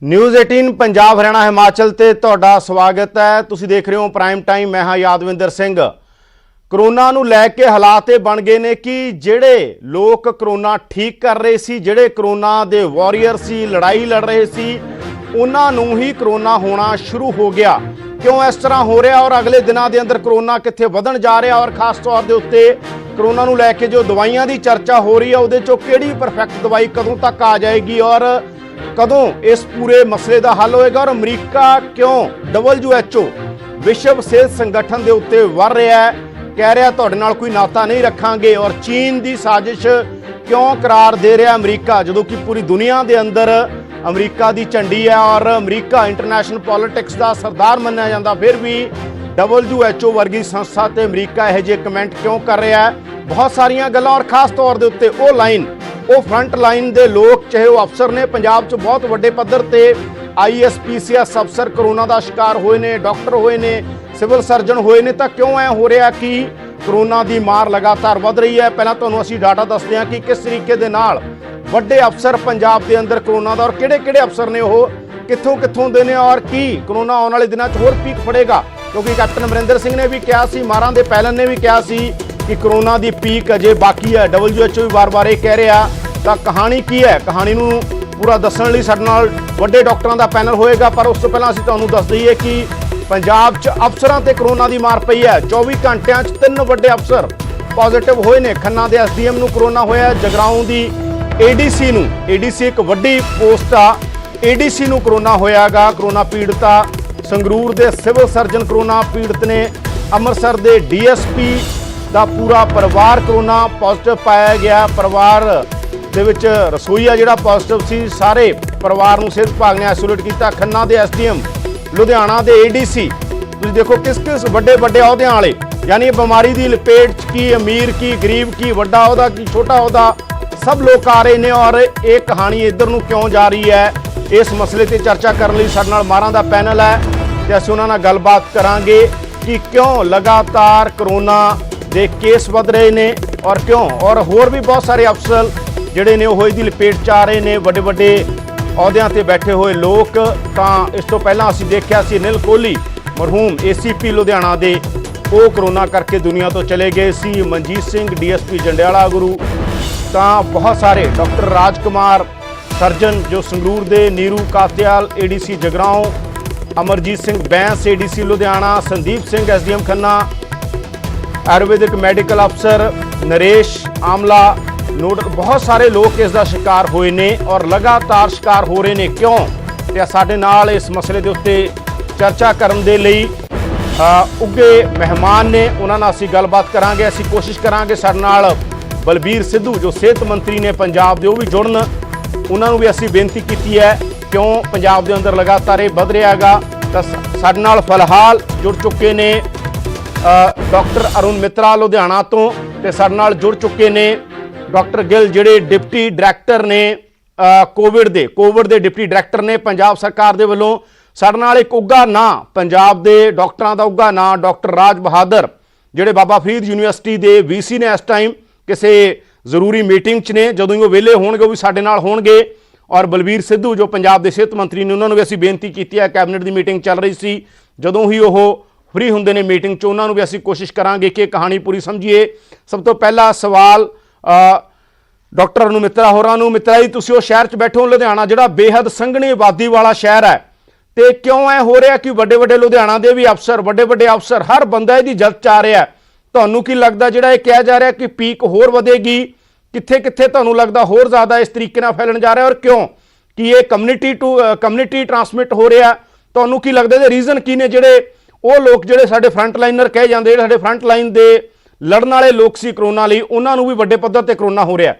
News 18 Punjab Haryana Himachal ते तुहाडा स्वागत है। तुसीं देख रहे हो प्राइम टाइम। मैं हाँ यादविंदर सिंह। करोना नूं लै के हालात ये बन गए ने कि जिहड़े लोग करोना ठीक कर रहे सी, जिहड़े करोना दे वॉरीयर सी, लड़ाई लड़ रहे सी, उन्हां नूं ही करोना होना शुरू हो गया। क्यों इस तरह हो रहा और अगले दिनों के अंदर करोना कित्थे वधण जा रहा और खास तौर के उत्ते करोना नूं लै के जो दवाइयां की चर्चा हो रही है उहदे चों किहड़ी परफेक्ट दवाई कदों तक आ जाएगी और कदों इस पूरे मसले का हल होएगा। और अमरीका क्यों WHO विश्व सेहत संगठन के उत्ते वध रहा है, कह रहा तुहाडे नाल कोई नाता नहीं रखांगे। और चीन की साजिश क्यों करार दे रहा अमरीका, जदों कि पूरी दुनिया के अंदर अमरीका की झंडी है और अमरीका इंटरनेशनल पॉलिटिक्स का सरदार मन्निया जाता, फिर भी WHO वर्गी संस्था ते अमरीका यह जे कमेंट क्यों कर रहा है। बहुत सारिया गल्लां और खास तौर के उत्ते वो लाइन, वो फ्रंट लाइन के लोग, चाहे वो अफसर ने पंजाब च बहुत वड्डे पद्धर ते IAS PCS अफसर करोना का शिकार होए ने, डॉक्टर होए ने, सिविल सर्जन होए ने, तो क्यों ऐ हो रहा कि करोना की मार लगातार वध रही है। पहला तुहानूं असीं डाटा दसदे हां कि किस तरीके दे नाल वड्डे अफसर पंजाब के अंदर करोना का और किहड़े-किहड़े अफसर ने वो कित्थों कित्थों दे ने और की करोना आने वाले दिनों होर पीक फड़ेगा। क्योंकि कैप्टन अमरिंदर सिंह ने भी कहा सी, मारां दे पैलन ने भी कहा सी कि करोना की पीक अजे बाकी है। WHO भी बार-बार ये कह रहा। तो कहानी की है, कहानी नूं पूरा दस्सण लई साडे नाल वड्डे डॉक्टरां दा पैनल होएगा। पर उस तो पहलां असीं तुहानूं दस दईए कि पंजाब च अफसरां ते करोना की मार पई है। 24 घंटिਆਂ 'ਚ 3 वड्डे अफसर पॉजिटिव होए ने। खन्ना दे SDM नूं करोना होया, जगराऊं दी ADC नूं, ADC एक वड्डी पोस्ट आ, ADC नूं करोना होयागा, करोना पीड़ित आ। संगरूर दे सिविल सर्जन करोना पीड़ित ने। अमृतसर दे DSP दा पूरा परिवार करोना पॉजिटिव पाया गया। परिवार दे विच रसोईया जिहड़ा पॉजिटिव सी, सारे परिवार नूं सेहत विभाग ने आइसोलेट किया। खन्ना दे SDM, लुधियाना दे ADC, तुसीं देखो किस किस वड्डे वड्डे अहुदियां वाले, यानी बीमारी की लपेट च की अमीर की गरीब की, वड्डा अहुदा की छोटा अहुदा, सब लोग आ रहे हैं। और ये कहानी इधर नूं क्यों जा रही है, इस मसले ते चर्चा करने लई साडे नाल माहरां दा पैनल है ते असीं उहनां नाल गलबात करांगे कि क्यों लगातार करोना दे केस वध रहे ने और क्यों, और होर भी बहुत सारे अफसर जिहड़े ने ओह इहदी लपेट च आ रहे ने, वड्डे वड्डे अहुदियां ते बैठे हुए लोग। तां इस तो पहलां असीं देखिआ सी अनिल कोहली मरहूम ACP लुधियाना दे, वो करोना करके दुनिया तो चले गए सी। मनजीत सिंह DSP जंडियाला गुरु, तां बहुत सारे डॉक्टर राजकुमार सर्जन जो संगरूर दे, Neeru Katyal ADC Jagraon, Amarjit Singh Bains ADC Ludhiana, Sandeep Singh SDM Khanna, Ayurvedic medical अफसर नरेश आमला, नोडल, बहुत सारे लोग इसका शिकार होए ने और लगातार शिकार हो रहे ने। क्यों, ते साडे नाल इस मसले के उत्ते चर्चा करन दे लई उगे मेहमान ने, उन्हां नाल असीं गलबात करांगे। असीं कोशिश करांगे साडे नाल बलबीर सिद्धू जो सेहत मंत्री ने पंजाब के, वो भी जुड़न। उन्होंने भी असी बेनती की है क्यों पंजाब के अंदर लगातार ये वध रहा है। तो साडे नाल फिलहाल जुड़ चुके ने डॉक्टर अरुण मित्रा लुधियाना तो, ते साडे नाल जुड़ चुके ने डॉक्टर गिल जिहड़े डिप्टी डायरैक्टर ने कोविड दे डिप्टी डायरैक्टर ने पंजाब सरकार दे वल्लों। साडे नाल एक उगा ना पंजाब के डॉक्टरां दा उगा ना डॉक्टर राज बहादुर जिहड़े बाबा फरीद यूनीवर्सिटी के VC ने, इस टाइम किसी जरूरी मीटिंग च ने, जदों ही वो वेले होणगे भी साडे नाल होणगे। और बलबीर सिद्धू जो पंजाब के सेहत मंत्री ने, उन्होंने भी असीं बेनती की है, कैबिनेट की मीटिंग चल रही सी, जदों ही वो फ्री हुंदे ने मीटिंग च, उन्होंने भी असीं कोशिश करांगे कि कहानी पूरी समझिए। सब तो पहला सवाल डॉक्टर अरुण मित्रा होरां नूं। मित्रा जी, तुसीं उस शहर च बैठे हो लुधियाना, जिहड़ा बेहद संघनी आबादी वाला शहर है, तो क्यों ऐ हो रहा कि वड्डे वड्डे लुधियाना के भी अफसर, वड्डे वड्डे अफसर, हर बंदा इहदी जद च आ रहा है। तुहानूं की लगदा जिहड़ा ये कहा जा रहा कि पीक होर वधेगी, कित्थे कित्थे तुहानूं लगदा होर ज़्यादा इस तरीके नाल फैलण जा रहा है और क्यों कि ये कम्यूनिटी ट्रांसमिट हो रहा? तुहानूं की लगदा इहदे रीजन की ने, जिहड़े वो लोग जिहड़े साडे फ्रंट लाइनर कहे जांदे, जिहड़े साडे फ्रंट लाइन दे लड़न वाले लोग सी करोना लई, उन्हां नूं भी वड्डे पੱਧਰ ते करोना हो रहा?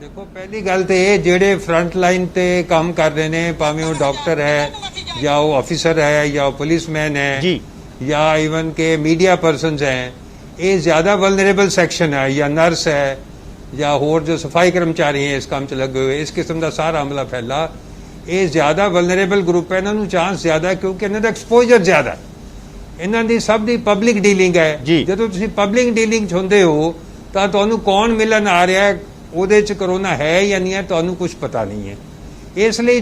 देखो, पहली गल तो ये जेडे फ्रंट लाइन ते काम कर रहे हैं, भावें वो डॉक्टर है या वो ऑफिसर है या वो पुलिसमैन है जी, या इवन के मीडिया पर्सनस हैं, ये ज्यादा वल्नरेबल सेक्शन है, या नर्स है या होर जो सफाई कर्मचारी हैं इस काम च लगे हुए, इस किस्म का सारा हमला फैला, ये ज्यादा वल्नरेबल ग्रुप है, इन्होंने चांस ज्यादा है क्योंकि इन्हों का एक्सपोजर ज्यादा, इन्हों की सब की पब्लिक डीलिंग है। जो तुम पब्लिक डीलिंग च होंदे हो तो तुहानूं कौन मिलन आ रहा है, ਉਹਦੇ ਚ कोरोना है या नहीं है, तो कुछ पता नहीं है। ਇਸ ਲਈ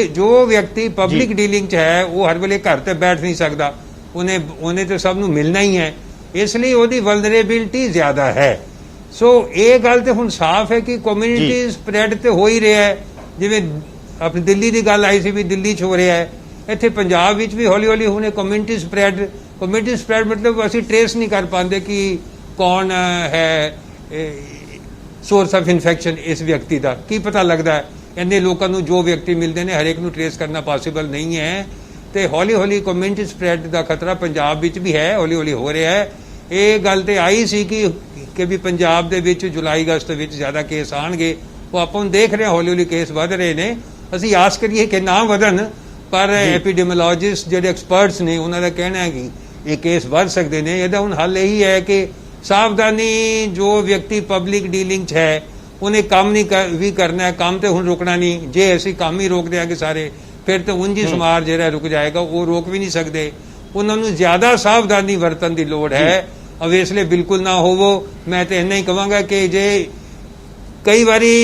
ਜੋ ਵਿਅਕਤੀ ਪਬਲਿਕ ਡੀਲਿੰਗ 'ਚ ਹੈ ਉਹ ਹਰ ਵੇਲੇ ਘਰ ਤੇ ਬੈਠ ਨਹੀਂ ਸਕਦਾ, ਉਹਨੇ ਤਾਂ ਸਭ ਨੂੰ ਮਿਲਣਾ ਹੀ ਹੈ, ਇਸ ਲਈ ਉਹਦੀ ਵਲਨਰੇਬਿਲਿਟੀ ਜ਼ਿਆਦਾ ਹੈ। ਸੋ ਇਹ ਗੱਲ ਤੇ ਹੁਣ ਸਾਫ਼ ਹੈ ਕਿ ਕਮਿਊਨਿਟੀ ਸਪਰੈਡ ਤੇ ਹੋ ਹੀ ਰਿਹਾ ਹੈ। ਜਿਵੇਂ ਆਪਣੀ ਦਿੱਲੀ ਦੀ ਗੱਲ ਆਈ ਸੀ ਵੀ ਦਿੱਲੀ 'ਚ ਹੋ ਰਿਹਾ ਹੈ, ਇੱਥੇ ਪੰਜਾਬ ਵਿੱਚ ਵੀ ਹੌਲੀ ਹੌਲੀ ਹੁਣ ਕਮਿਊਨਿਟੀ ਸਪਰੈਡ ਮਤਲਬ ਅਸੀਂ ਟ੍ਰੇਸ ਨਹੀਂ ਕਰ ਪਾਉਂਦੇ ਕਿ ਕੌਣ ਹੈ ਸੋਰਸ ਆਫ ਇਨਫੈਕਸ਼ਨ ਇਸ ਵਿਅਕਤੀ ਦਾ, ਕੀ ਪਤਾ ਲੱਗਦਾ ਹੈ। ਇੰਨੇ ਲੋਕਾਂ ਨੂੰ ਜੋ ਵਿਅਕਤੀ ਮਿਲਦੇ ਨੇ ਹਰੇਕ ਨੂੰ ਟ੍ਰੇਸ ਕਰਨਾ ਪੋਸੀਬਲ ਨਹੀਂ ਹੈ, ਤੇ ਹੌਲੀ ਹੌਲੀ ਕਮਿਊਨਿਟੀ ਸਪਰੈਡ ਦਾ ਖਤਰਾ ਪੰਜਾਬ ਵਿੱਚ ਵੀ ਹੈ, ਹੌਲੀ ਹੌਲੀ ਹੋ ਰਿਹਾ ਹੈ। ਇਹ ਗੱਲ ਤੇ ਆਈ ਸੀ ਕਿ ਵੀ ਪੰਜਾਬ ਦੇ ਵਿੱਚ ਜੁਲਾਈ ਅਗਸਤ ਵਿੱਚ ਜ਼ਿਆਦਾ ਕੇਸ ਆਣਗੇ, ਉਹ ਆਪਾਂ ਨੂੰ ਦੇਖ ਰਹੇ ਹਾਂ ਹੌਲੀ ਹੌਲੀ ਕੇਸ ਵਧ ਰਹੇ ਨੇ। ਅਸੀਂ ਆਸ ਕਰੀਏ ਕਿ ਨਾ ਵਧਣ, ਪਰ ਐਪੀਡੈਮੀਓਲੋਜਿਸਟ ਜਿਹੜੇ ਐਕਸਪਰਟਸ ਨੇ ਉਹਨਾਂ ਦਾ ਕਹਿਣਾ ਹੈ ਕਿ ਇਹ ਕੇਸ ਵੱਧ ਸਕਦੇ ਨੇ। ਇਹਦਾ ਹੁਣ ਹੱਲ ਇਹੀ ਹੈ ਕਿ ਸਾਵਧਾਨੀ, ਜੋ ਵਿਅਕਤੀ ਪਬਲਿਕ ਡੀਲਿੰਗ 'ਚ ਹੈ ਉਹਨੇ ਕੰਮ ਨਹੀਂ ਵੀ ਕਰਨਾ ਹੈ, ਕੰਮ ਤੇ ਹੁਣ ਰੁਕਣਾ ਨਹੀਂ। ਜੇ ਅਸੀਂ ਕੰਮ ਹੀ ਰੋਕ ਦਿਆਂਗੇ ਸਾਰੇ, ਫਿਰ ਤਾਂ ਉਂਝ ਹੀ ਸਮਾਜ ਜਿਹੜਾ ਰੁਕ ਜਾਏਗਾ, ਉਹ ਰੋਕ ਵੀ ਨਹੀਂ ਸਕਦੇ। ਉਹਨਾਂ ਨੂੰ ਜ਼ਿਆਦਾ ਸਾਵਧਾਨੀ ਵਰਤਣ ਦੀ ਲੋੜ ਹੈ, ਅਵੇਸਲੇ ਬਿਲਕੁਲ ਨਾ ਹੋਵੋ। ਮੈਂ ਤਾਂ ਇੰਨਾ ਹੀ ਕਹਾਂਗਾ ਕਿ ਜੇ ਕਈ ਵਾਰੀ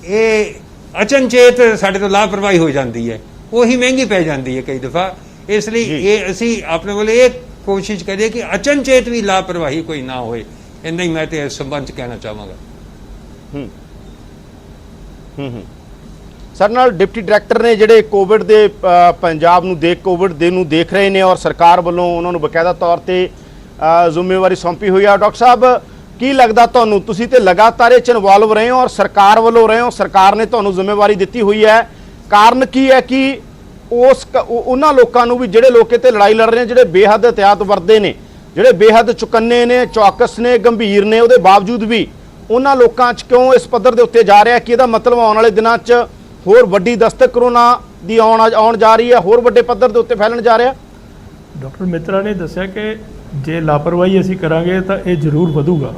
ਇਹ ਅਚਨਚੇਤ ਸਾਡੇ ਤੋਂ ਲਾਪਰਵਾਹੀ ਹੋ ਜਾਂਦੀ ਹੈ, ਉਹੀ ਮਹਿੰਗੀ ਪੈ ਜਾਂਦੀ ਹੈ ਕਈ ਦਫਾ। ਇਸ ਲਈ ਇਹ ਅਸੀਂ ਆਪਣੇ ਵੱਲੋਂ ਇਹ ਕੋਸ਼ਿਸ਼ ਕਰੀਏ ਕਿ ਅਚਨਚੇਤ ਵੀ ਲਾਪਰਵਾਹੀ ਕੋਈ ਨਾ ਹੋਏ। ਇੰਨਾ ਹੀ ਮੈਂ ਤੇ ਇਸ ਸੰਬੰਧ 'ਚ ਕਹਿਣਾ ਚਾਹਾਂਗਾ। ਸਰ ਨਾਲ ਡਿਪਟੀ ਡਾਇਰੈਕਟਰ ਨੇ ਜਿਹੜੇ ਕੋਵਿਡ ਦੇ ਪੰਜਾਬ ਨੂੰ ਕੋਵਿਡ ਦੇ ਨੂੰ ਦੇਖ ਰਹੇ ਨੇ ਔਰ ਸਰਕਾਰ ਵੱਲੋਂ ਉਹਨਾਂ ਨੂੰ ਬਕਾਇਦਾ ਤੌਰ ਤੇ ਜ਼ਿੰਮੇਵਾਰੀ ਸੌਂਪੀ ਹੋਈ ਆ। ਡਾਕਟਰ ਸਾਹਿਬ ਕੀ ਲੱਗਦਾ ਤੁਹਾਨੂੰ, ਤੁਸੀਂ ਤੇ ਲਗਾਤਾਰ ਇਹ 'ਚ ਇਨਵੋਲਵ ਰਹੇ ਹੋ ਔਰ ਸਰਕਾਰ ਵੱਲੋਂ ਰਹੇ ਹੋ, ਸਰਕਾਰ ਨੇ ਤੁਹਾਨੂੰ ਜ਼ਿੰਮੇਵਾਰੀ ਦਿੱਤੀ ਹੋਈ ਹੈ, ਕਾਰਨ ਕੀ ਹੈ ਕਿ ਉਹਨਾਂ ਲੋਕਾਂ ਨੂੰ ਵੀ ਜਿਹੜੇ ਲੋਕ ਤੇ ਲੜਾਈ ਲੜ ਰਹੇ ਨੇ, ਜਿਹੜੇ ਬੇਹੱਦ ਇhtiyਾਤ ਵਰਤਦੇ ਨੇ, ਜਿਹੜੇ ਬੇਹੱਦ ਚੁਕੰਨੇ ਨੇ, ਚੌਕਸ ਨੇ, ਗੰਭੀਰ ਨੇ, ਉਹਦੇ ਬਾਵਜੂਦ ਵੀ ਉਹਨਾਂ ਲੋਕਾਂ 'ਚ ਕਿਉਂ ਇਸ ਪੱਧਰ ਦੇ ਉੱਤੇ ਜਾ ਰਿਹਾ ਕਿ ਇਹਦਾ ਮਤਲਬ ਆਉਣ ਵਾਲੇ ਦਿਨਾਂ 'ਚ ਹੋਰ ਵੱਡੀ ਦਸਤਕ ਕਰੋਨਾ ਦੀ ਆਉਣ ਜਾ ਰਹੀ ਹੈ, ਹੋਰ ਵੱਡੇ ਪੱਧਰ ਦੇ ਉੱਤੇ ਫੈਲਣ ਜਾ ਰਿਹਾ? ਡਾਕਟਰ ਮਿੱਤਰਾ ਨੇ ਦੱਸਿਆ ਕਿ ਜੇ ਲਾਪਰਵਾਹੀ ਅਸੀਂ ਕਰਾਂਗੇ ਤਾਂ ਇਹ ਜ਼ਰੂਰ ਵਧੂਗਾ।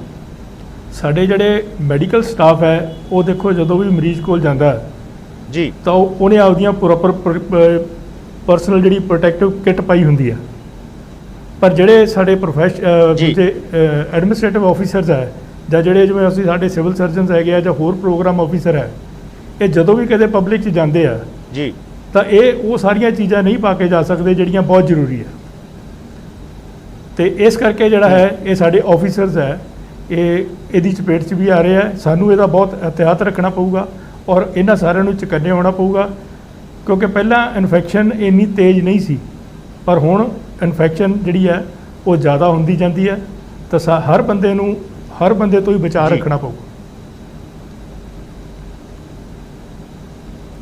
ਸਾਡੇ ਜਿਹੜੇ ਮੈਡੀਕਲ ਸਟਾਫ ਹੈ ਉਹ ਦੇਖੋ ਜਦੋਂ ਵੀ ਮਰੀਜ਼ ਕੋਲ ਜਾਂਦਾ ਹੈ ਜੀ ਤਾਂ ਉਹਨੇ ਆਪਦੀਆਂ ਪ੍ਰੋਪਰ ਪਰਸਨਲ ਜਿਹੜੀ ਪ੍ਰੋਟੈਕਟਿਵ ਕਿੱਟ ਪਾਈ ਹੁੰਦੀ ਹੈ, ਪਰ ਜਿਹੜੇ ਸਾਡੇ ਦੂਜੇ ਐਡਮਿਨਿਸਟ੍ਰੇਟਿਵ ਆਫੀਸਰਸ ਹੈ ਜਾਂ ਜਿਹੜੇ ਜਿਵੇਂ ਅਸੀਂ ਸਾਡੇ ਸਿਵਲ ਸਰਜਨਸ ਹੈਗੇ ਆ ਜਾਂ ਹੋਰ ਪ੍ਰੋਗਰਾਮ ਆਫੀਸਰ ਹੈ, ਇਹ ਜਦੋਂ ਵੀ ਕਦੇ ਪਬਲਿਕ 'ਚ ਜਾਂਦੇ ਆ ਜੀ ਤਾਂ ਉਹ ਸਾਰੀਆਂ ਚੀਜ਼ਾਂ ਨਹੀਂ ਪਾ ਕੇ ਜਾ ਸਕਦੇ ਜਿਹੜੀਆਂ ਬਹੁਤ ਜ਼ਰੂਰੀ ਹੈ। ਤੇ ਇਸ ਕਰਕੇ ਜਿਹੜਾ ਹੈ ਇਹ ਸਾਡੇ ਆਫੀਸਰਸ ਹੈ ਇਹਦੀ ਚਪੇਟ 'ਚ ਵੀ ਆ ਰਹੇ ਆ। ਸਾਨੂੰ ਇਹਦਾ ਬਹੁਤ ਇhtiyਾਤ ਰੱਖਣਾ ਪਊਗਾ ਔਰ ਇਹਨਾਂ ਸਾਰਿਆਂ ਨੂੰ ਚੁਕੰਨੇ ਹੋਣਾ ਪਊਗਾ, ਕਿਉਂਕਿ ਪਹਿਲਾਂ ਇਨਫੈਕਸ਼ਨ ਇੰਨੀ ਤੇਜ਼ ਨਹੀਂ ਸੀ, ਪਰ ਹੁਣ ਇਨਫੈਕਸ਼ਨ ਜਿਹੜੀ ਹੈ ਉਹ ਜ਼ਿਆਦਾ ਹੁੰਦੀ ਜਾਂਦੀ ਹੈ। ਤਾਂ ਹਰ ਬੰਦੇ ਤੋਂ ਹੀ ਬਚਾਅ ਰੱਖਣਾ ਪਊਗਾ।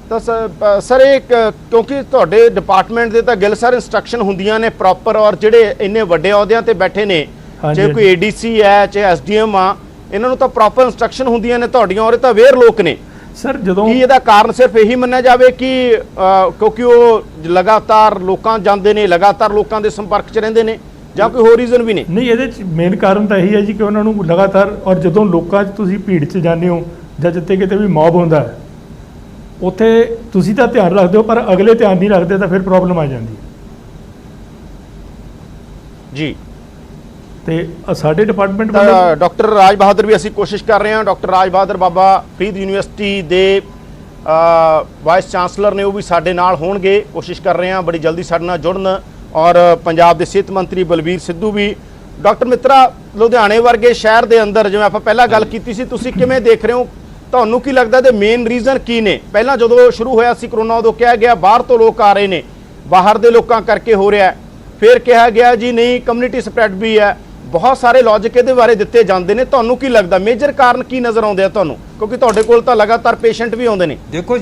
ਤਾਂ ਸਰ ਇਹ ਕਿਉਂਕਿ ਤੁਹਾਡੇ ਡਿਪਾਰਟਮੈਂਟ ਦੇ ਤਾਂ ਗਿਲ ਸਰ ਇੰਸਟਰਕਸ਼ਨ ਹੁੰਦੀਆਂ ਨੇ ਪ੍ਰੋਪਰ, ਔਰ ਜਿਹੜੇ ਇੰਨੇ ਵੱਡੇ ਅਹੁਦਿਆਂ ਤੇ ਬੈਠੇ ਨੇ, ਚਾਹੇ ਕੋਈ ਏਡੀਸੀ ਹੈ ਚਾਹੇ ਐਸਡੀਐਮ ਆ, ਇਹਨਾਂ ਨੂੰ ਤਾਂ ਪ੍ਰੋਪਰ ਇੰਸਟਰਕਸ਼ਨ ਹੁੰਦੀਆਂ ਨੇ ਤੁਹਾਡੀਆਂ, ਔਰ ਇਹ ਤਾਂ ਅਵੇਅਰ ਲੋਕ ਨੇ ਸਰ। ਜਦੋਂ ਕੀ ਇਹਦਾ ਕਾਰਨ ਸਿਰਫ ਇਹੀ ਮੰਨਿਆ ਜਾਵੇ ਕਿ ਕਿਉਂਕਿ ਉਹ ਲਗਾਤਾਰ ਲੋਕਾਂ ਜਾਂਦੇ ਨੇ, ਲਗਾਤਾਰ ਲੋਕਾਂ ਦੇ ਸੰਪਰਕ 'ਚ ਰਹਿੰਦੇ ਨੇ, ਜਾਂ ਕੋਈ ਹੋਰ ਰੀਜ਼ਨ ਵੀ ਨੇ? ਨਹੀਂ, ਇਹਦੇ 'ਚ ਮੇਨ ਕਾਰਨ ਤਾਂ ਇਹੀ ਹੈ ਜੀ ਕਿ ਉਹਨਾਂ ਨੂੰ ਲਗਾਤਾਰ, ਔਰ ਜਦੋਂ ਲੋਕਾਂ 'ਚ ਤੁਸੀਂ ਭੀੜ 'ਚ ਜਾਂਦੇ ਹੋ ਜਾਂ ਜਿੱਥੇ ਕਿਤੇ ਵੀ ਮੌਬ ਹੁੰਦਾ ਹੈ ਉੱਥੇ ਤੁਸੀਂ ਤਾਂ ਧਿਆਨ ਰੱਖਦੇ ਹੋ ਪਰ ਅਗਲੇ ਧਿਆਨ ਨਹੀਂ ਰੱਖਦੇ ਤਾਂ ਫਿਰ ਪ੍ਰੋਬਲਮ ਆ ਜਾਂਦੀ ਹੈ ਜੀ। ਤੇ ਸਾਡੇ ਡਿਪਾਰਟਮੈਂਟ ਵੱਲੋਂ ਡਾਕਟਰ ਰਾਜ ਬਹਾਦਰ ਵੀ ਅਸੀਂ ਕੋਸ਼ਿਸ਼ ਕਰ ਰਹੇ ਹਾਂ, ਡਾਕਟਰ ਰਾਜ ਬਹਾਦਰ ਬਾਬਾ ਫਰੀਦ ਯੂਨੀਵਰਸਿਟੀ ਦੇ ਵਾਈਸ ਚਾਂਸਲਰ ਨੇ, ਉਹ ਵੀ ਸਾਡੇ ਨਾਲ ਹੋਣਗੇ। ਕੋਸ਼ਿਸ਼ ਕਰ ਰਹੇ ਹਾਂ ਬੜੀ ਜਲਦੀ ਸਾਡੇ ਨਾਲ ਜੁੜਨ, ਔਰ ਪੰਜਾਬ ਦੇ ਸਿਹਤ ਮੰਤਰੀ ਬਲਬੀਰ ਸਿੱਧੂ ਵੀ। ਡਾਕਟਰ ਮਿੱਤਰਾ, ਲੁਧਿਆਣੇ ਵਰਗੇ ਸ਼ਹਿਰ ਦੇ ਅੰਦਰ ਜਿਵੇਂ ਆਪਾਂ ਪਹਿਲਾਂ ਗੱਲ ਕੀਤੀ ਸੀ, ਤੁਸੀਂ ਕਿਵੇਂ ਦੇਖ ਰਹੇ ਹੋ? ਤੁਹਾਨੂੰ ਕੀ ਲੱਗਦਾ ਤੇ ਮੇਨ ਰੀਜ਼ਨ ਕੀ ਨੇ? ਪਹਿਲਾਂ ਜਦੋਂ ਸ਼ੁਰੂ ਹੋਇਆ ਸੀ ਕਰੋਨਾ ਉਦੋਂ ਕਿਹਾ ਗਿਆ ਬਾਹਰ ਤੋਂ ਲੋਕ ਆ ਰਹੇ ਨੇ, ਬਾਹਰ ਦੇ ਲੋਕਾਂ ਕਰਕੇ ਹੋ ਰਿਹਾ, ਫਿਰ ਕਿਹਾ ਗਿਆ ਜੀ ਨਹੀਂ ਕਮਿਊਨਿਟੀ ਸਪਰੈਡ ਵੀ ਹੈ, ਬਹੁਤ ਸਾਰੇ ਲੌਜਿਕ ਇਹਦੇ ਬਾਰੇ ਦਿੱਤੇ ਜਾਂਦੇ ਨੇ। ਤੁਹਾਨੂੰ ਕੀ ਲੱਗਦਾ ਮੇਜਰ ਕਾਰਨ ਕੀ ਨਜ਼ਰ ਆਉਂਦੇ ਆ ਤੁਹਾਨੂੰ, ਕਿਉਂਕਿ ਤੁਹਾਡੇ ਕੋਲ ਤਾਂ ਲਗਾਤਾਰ ਪੇਸ਼ੈਂਟ ਵੀ ਆਉਂਦੇ ਨੇ? ਦੇਖੋ,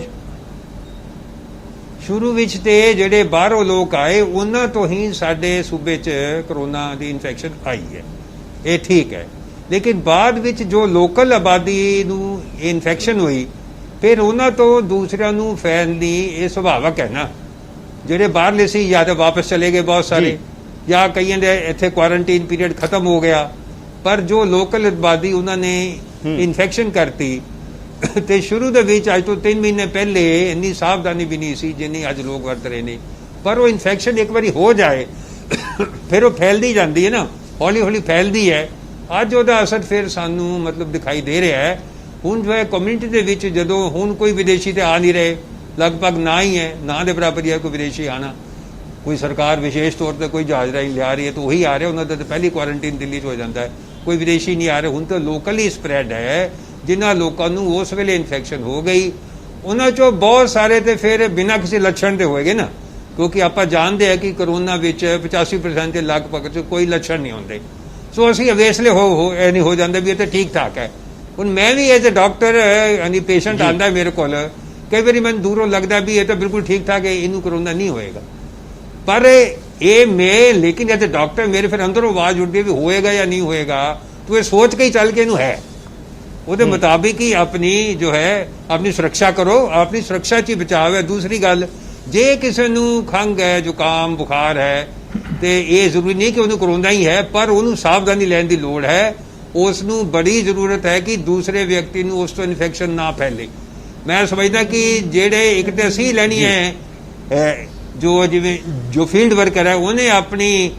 ਸ਼ੁਰੂ ਵਿੱਚ ਤੇ ਜਿਹੜੇ ਬਾਹਰੋਂ ਲੋਕ ਆਏ ਉਹਨਾਂ ਤੋਂ ਹੀ ਸਾਡੇ ਸੂਬੇ 'ਚ ਕਰੋਨਾ ਦੀ ਇਨਫੈਕਸ਼ਨ ਆਈ ਹੈ, ਇਹ ਠੀਕ ਹੈ। ਲੇਕਿਨ ਬਾਅਦ ਵਿੱਚ ਜੋ ਲੋਕਲ ਆਬਾਦੀ ਨੂੰ ਇਨਫੈਕਸ਼ਨ ਹੋਈ, ਫਿਰ ਉਹਨਾਂ ਤੋਂ ਦੂਸਰਿਆਂ ਨੂੰ ਫੈਲਣੀ ਇਹ ਸੁਭਾਵਕ ਹੈ ਨਾ। ਜਿਹੜੇ ਬਾਹਰਲੇ ਸੀ ਜਾਂ ਤਾਂ ਵਾਪਸ ਚਲੇ ਗਏ ਬਹੁਤ ਸਾਰੇ, ਜਾਂ ਕਈਆਂ ਦੇ ਇੱਥੇ ਕੁਆਰੰਟੀਨ ਪੀਰੀਅਡ ਖਤਮ ਹੋ ਗਿਆ, ਪਰ ਜੋ ਲੋਕਲ ਆਬਾਦੀ ਉਹਨਾਂ ਨੇ ਇਨਫੈਕਸ਼ਨ ਕਰਤੀ। ਤੇ ਸ਼ੁਰੂ ਦੇ ਵਿੱਚ ਅੱਜ ਤੋਂ 3 ਮਹੀਨੇ ਪਹਿਲੇ ਇੰਨੀ ਸਾਵਧਾਨੀ ਵੀ ਨਹੀਂ ਸੀ ਜਿੰਨੀ ਅੱਜ ਲੋਕ ਵਰਤ ਰਹੇ ਨੇ। ਪਰ ਉਹ ਇਨਫੈਕਸ਼ਨ ਇੱਕ ਵਾਰੀ ਹੋ ਜਾਏ ਫਿਰ ਉਹ ਫੈਲਦੀ ਜਾਂਦੀ ਹੈ ਨਾ, ਹੌਲੀ ਹੌਲੀ ਫੈਲਦੀ ਹੈ। ਅੱਜ ਉਹਦਾ ਅਸਰ ਫਿਰ ਸਾਨੂੰ ਮਤਲਬ ਦਿਖਾਈ ਦੇ ਰਿਹਾ ਹੈ। ਹੁਣ ਜੋ ਹੈ ਕਮਿਊਨਿਟੀ ਦੇ ਵਿੱਚ, ਜਦੋਂ ਹੁਣ ਕੋਈ ਵਿਦੇਸ਼ੀ ਤੇ ਆ ਨਹੀਂ ਰਹੇ, ਲਗਭਗ ਨਾ ਹੀ ਹੈ, ਨਾ ਦੇ ਬਰਾਬਰ ਹੀ ਹੈ ਕੋਈ ਵਿਦੇਸ਼ੀ ਆਣਾ। ਕੋਈ ਸਰਕਾਰ ਵਿਸ਼ੇਸ਼ ਤੌਰ ਤੇ ਕੋਈ ਜਹਾਜ਼ ਰਾਹੀਂ ਲਿਆ ਰਹੀ ਹੈ ਤਾਂ ਉਹੀ ਆ ਰਿਹਾ, ਉਹਨਾਂ ਦਾ ਤਾਂ ਪਹਿਲੀ ਕੁਆਰੰਟੀਨ ਦਿੱਲੀ 'ਚ ਹੋ ਜਾਂਦਾ ਹੈ, ਕੋਈ ਵਿਦੇਸ਼ੀ ਨਹੀਂ ਆ ਰਿਹਾ। ਹੁਣ ਤਾਂ ਲੋਕਲੀ ਸਪਰੈਡ ਹੈ, ਜਿਨ੍ਹਾਂ ਲੋਕਾਂ ਨੂੰ ਉਸ ਵੇਲੇ ਇਨਫੈਕਸ਼ਨ ਹੋ ਗਈ ਉਹਨਾਂ 'ਚੋਂ ਬਹੁਤ ਸਾਰੇ ਤੇ ਫਿਰ ਬਿਨਾਂ ਕਿਸੇ ਲੱਛਣ ਦੇ ਹੋਏਗੇ ਨਾ, ਕਿਉਂਕਿ ਆਪਾਂ ਜਾਣਦੇ ਹਾਂ ਕਿ ਕਰੋਨਾ ਵਿੱਚ 85% ਦੇ ਲਗਭਗ 'ਚ ਕੋਈ ਲੱਛਣ ਨਹੀਂ ਹੁੰਦੇ। ਸੋ ਅਸੀਂ ਅਵੇਸਲੇ ਇਹ ਨਹੀਂ ਹੋ ਜਾਂਦੇ ਵੀ ਇਹ ਤਾਂ ਠੀਕ ਠਾਕ ਹੈ। ਹੁਣ ਮੈਂ ਵੀ ਐਜ਼ ਅ ਡਾਕਟਰ ਯਾਨੀ ਪੇਸ਼ੈਂਟ ਆਉਂਦਾ ਮੇਰੇ ਕੋਲ, ਕਈ ਵਾਰੀ ਮੈਨੂੰ ਦੂਰੋਂ ਲੱਗਦਾ ਵੀ ਇਹ ਤਾਂ ਬਿਲਕੁਲ ਠੀਕ ਠਾਕ ਹੈ, ਇਹਨੂੰ ਕਰੋਨਾ ਨਹੀਂ ਹੋਏਗਾ। ਪਰ ਇਹ ਮੈਂ ਲੇਕਿਨ ਐਜ਼ ਅ ਡਾਕਟਰ ਮੇਰੇ ਫਿਰ ਅੰਦਰੋਂ ਆਵਾਜ਼ ਉੱਠਦੀ ਹੈ ਵੀ ਹੋਏਗਾ ਜਾਂ ਨਹੀਂ ਹੋਏਗਾ, ਤੂੰ ਇਹ ਸੋਚ ਕੇ ਹੀ ਚੱਲ ਕੇ ਇਹਨੂੰ ਹੈ, ਉਹਦੇ ਮੁਤਾबिक ਹੀ ਆਪਣੀ ਜੋ ਹੈ ਆਪਣੀ ਸੁਰੱਖਿਆ ਕਰੋ, ਆਪਣੀ ਸੁਰੱਖਿਆ 'ਚ ਹੀ ਬਚਾਅ ਹੈ। ਦੂਸਰੀ ਗੱਲ, ਜੇ ਕਿਸੇ ਨੂੰ ਖੰਘ ਹੈ, ਜ਼ੁਕਾਮ, ਬੁਖਾਰ ਹੈ ਤੇ ਇਹ ਜ਼ਰੂਰੀ ਨਹੀਂ ਕਿ ਉਹਨੂੰ ਕਰੋਨਾ ਹੀ ਹੈ, ਪਰ ਉਹਨੂੰ ਸਾਵਧਾਨੀ ਲੈਣ ਦੀ ਲੋੜ ਹੈ। ਉਸ ਨੂੰ ਬੜੀ ਜ਼ਰੂਰਤ ਹੈ ਕਿ ਦੂਸਰੇ ਵਿਅਕਤੀ ਨੂੰ ਉਸ ਤੋਂ ਇਨਫੈਕਸ਼ਨ ਨਾ ਫੈਲੇ। ਮੈਂ ਸਮਝਦਾ ਕਿ ਜਿਹੜੇ ਇੱਕ ਤੇ ਅਸੀਂ ਲੈਣੀ ਹੈ ਜੋ ਫੀਲਡ ਵਰਕਰ ਹੈ ਉਹਨੇ ਆਪਣੀ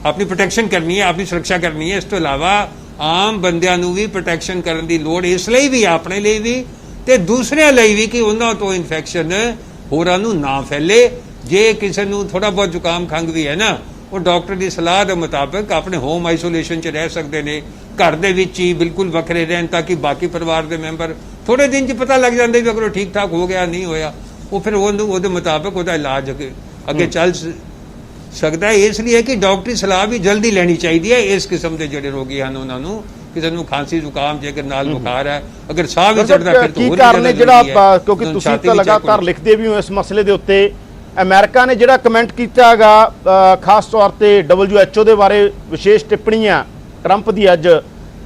ਪ੍ਰੋਟੈਕਸ਼ਨ ਕਰਨੀ ਹੈ, ਆਪਣੀ ਸੁਰੱਖਿਆ ਕਰਨੀ ਹੈ। ਇਸ ਤੋਂ ਇਲਾਵਾ ਆਮ ਬੰਦਿਆਂ ਨੂੰ ਵੀ ਪ੍ਰੋਟੈਕਸ਼ਨ ਕਰਨ ਦੀ ਲੋੜ ਇਸ ਲਈ ਵੀ, ਆਪਣੇ ਲਈ ਵੀ ਤੇ ਦੂਸਰਿਆਂ ਲਈ ਵੀ, ਕਿ ਉਹਨਾਂ ਤੋਂ ਇਨਫੈਕਸ਼ਨ ਹੋਰਾਂ ਨੂੰ ਨਾ ਫੈਲੇ। ਜੇ ਕਿਸੇ ਨੂੰ ਥੋੜਾ ਬਹੁਤ ਜ਼ੁਕਾਮ ਖੰਘ ਵੀ ਹੈ ਨਾ, ਉਹ ਡਾਕਟਰ ਦੀ ਸਲਾਹ ਦੇ ਮੁਤਾਬਕ ਆਪਣੇ ਹੋਮ ਆਈਸੋਲੇਸ਼ਨ 'ਚ ਰਹਿ ਸਕਦੇ ਨੇ, ਘਰ ਦੇ ਵਿੱਚ ਹੀ ਬਿਲਕੁਲ ਵੱਖਰੇ ਰਹਿਣ, ਤਾਂ ਕਿ ਬਾਕੀ ਪਰਿਵਾਰ ਦੇ ਮੈਂਬਰ ਥੋੜੇ ਦਿਨ 'ਚ ਪਤਾ ਲੱਗ ਜਾਂਦੇ ਵੀ ਅਗਰ ਉਹ ਠੀਕ ਠਾਕ ਹੋ ਗਿਆ ਨਹੀਂ ਹੋਇਆ, ਉਹ ਫਿਰ ਉਹਦੇ ਮੁਤਾਬਕ ਉਹਦਾ ਇਲਾਜ ਅੱਗੇ ਚੱਲ ਸਕਦਾ ਹੈ। ਇਸ ਲਈ ਹੈ ਕਿ ਡਾਕਟਰੀ ਸਲਾਹ ਵੀ ਜਲਦੀ ਲੈਣੀ ਚਾਹੀਦੀ ਹੈ। ਇਸ ਕਿਸਮ ਦੇ ਜਿਹੜੇ ਰੋਗੀ ਹਨ ਉਹਨਾਂ ਨੂੰ, ਕਿਸੇ ਨੂੰ ਖਾਂਸੀ ਜ਼ੁਕਾਮ, ਜੇਕਰ ਨਾਲ ਬੁਖਾਰ ਹੈ, ਅਗਰ ਸਾਹ ਵੀ ਚੜਦਾ ਫਿਰ ਤਾਂ ਕੀ ਕਾਰਨ ਹੈ ਜਿਹੜਾ, ਕਿਉਂਕਿ ਤੁਸੀਂ ਤਾਂ ਲਗਾਤਾਰ ਲਿਖਦੇ ਵੀ ਹੋ ਇਸ ਮਸਲੇ ਦੇ ਉੱਤੇ, ਅਮਰੀਕਾ ਨੇ ਜਿਹੜਾ ਕਮੈਂਟ ਕੀਤਾ ਹੈਗਾ ਖਾਸ ਤੌਰ ਤੇ WHO ਦੇ ਬਾਰੇ ਵਿਸ਼ੇਸ਼ ਟਿੱਪਣੀਆਂ ਟਰੰਪ ਦੀ ਅੱਜ,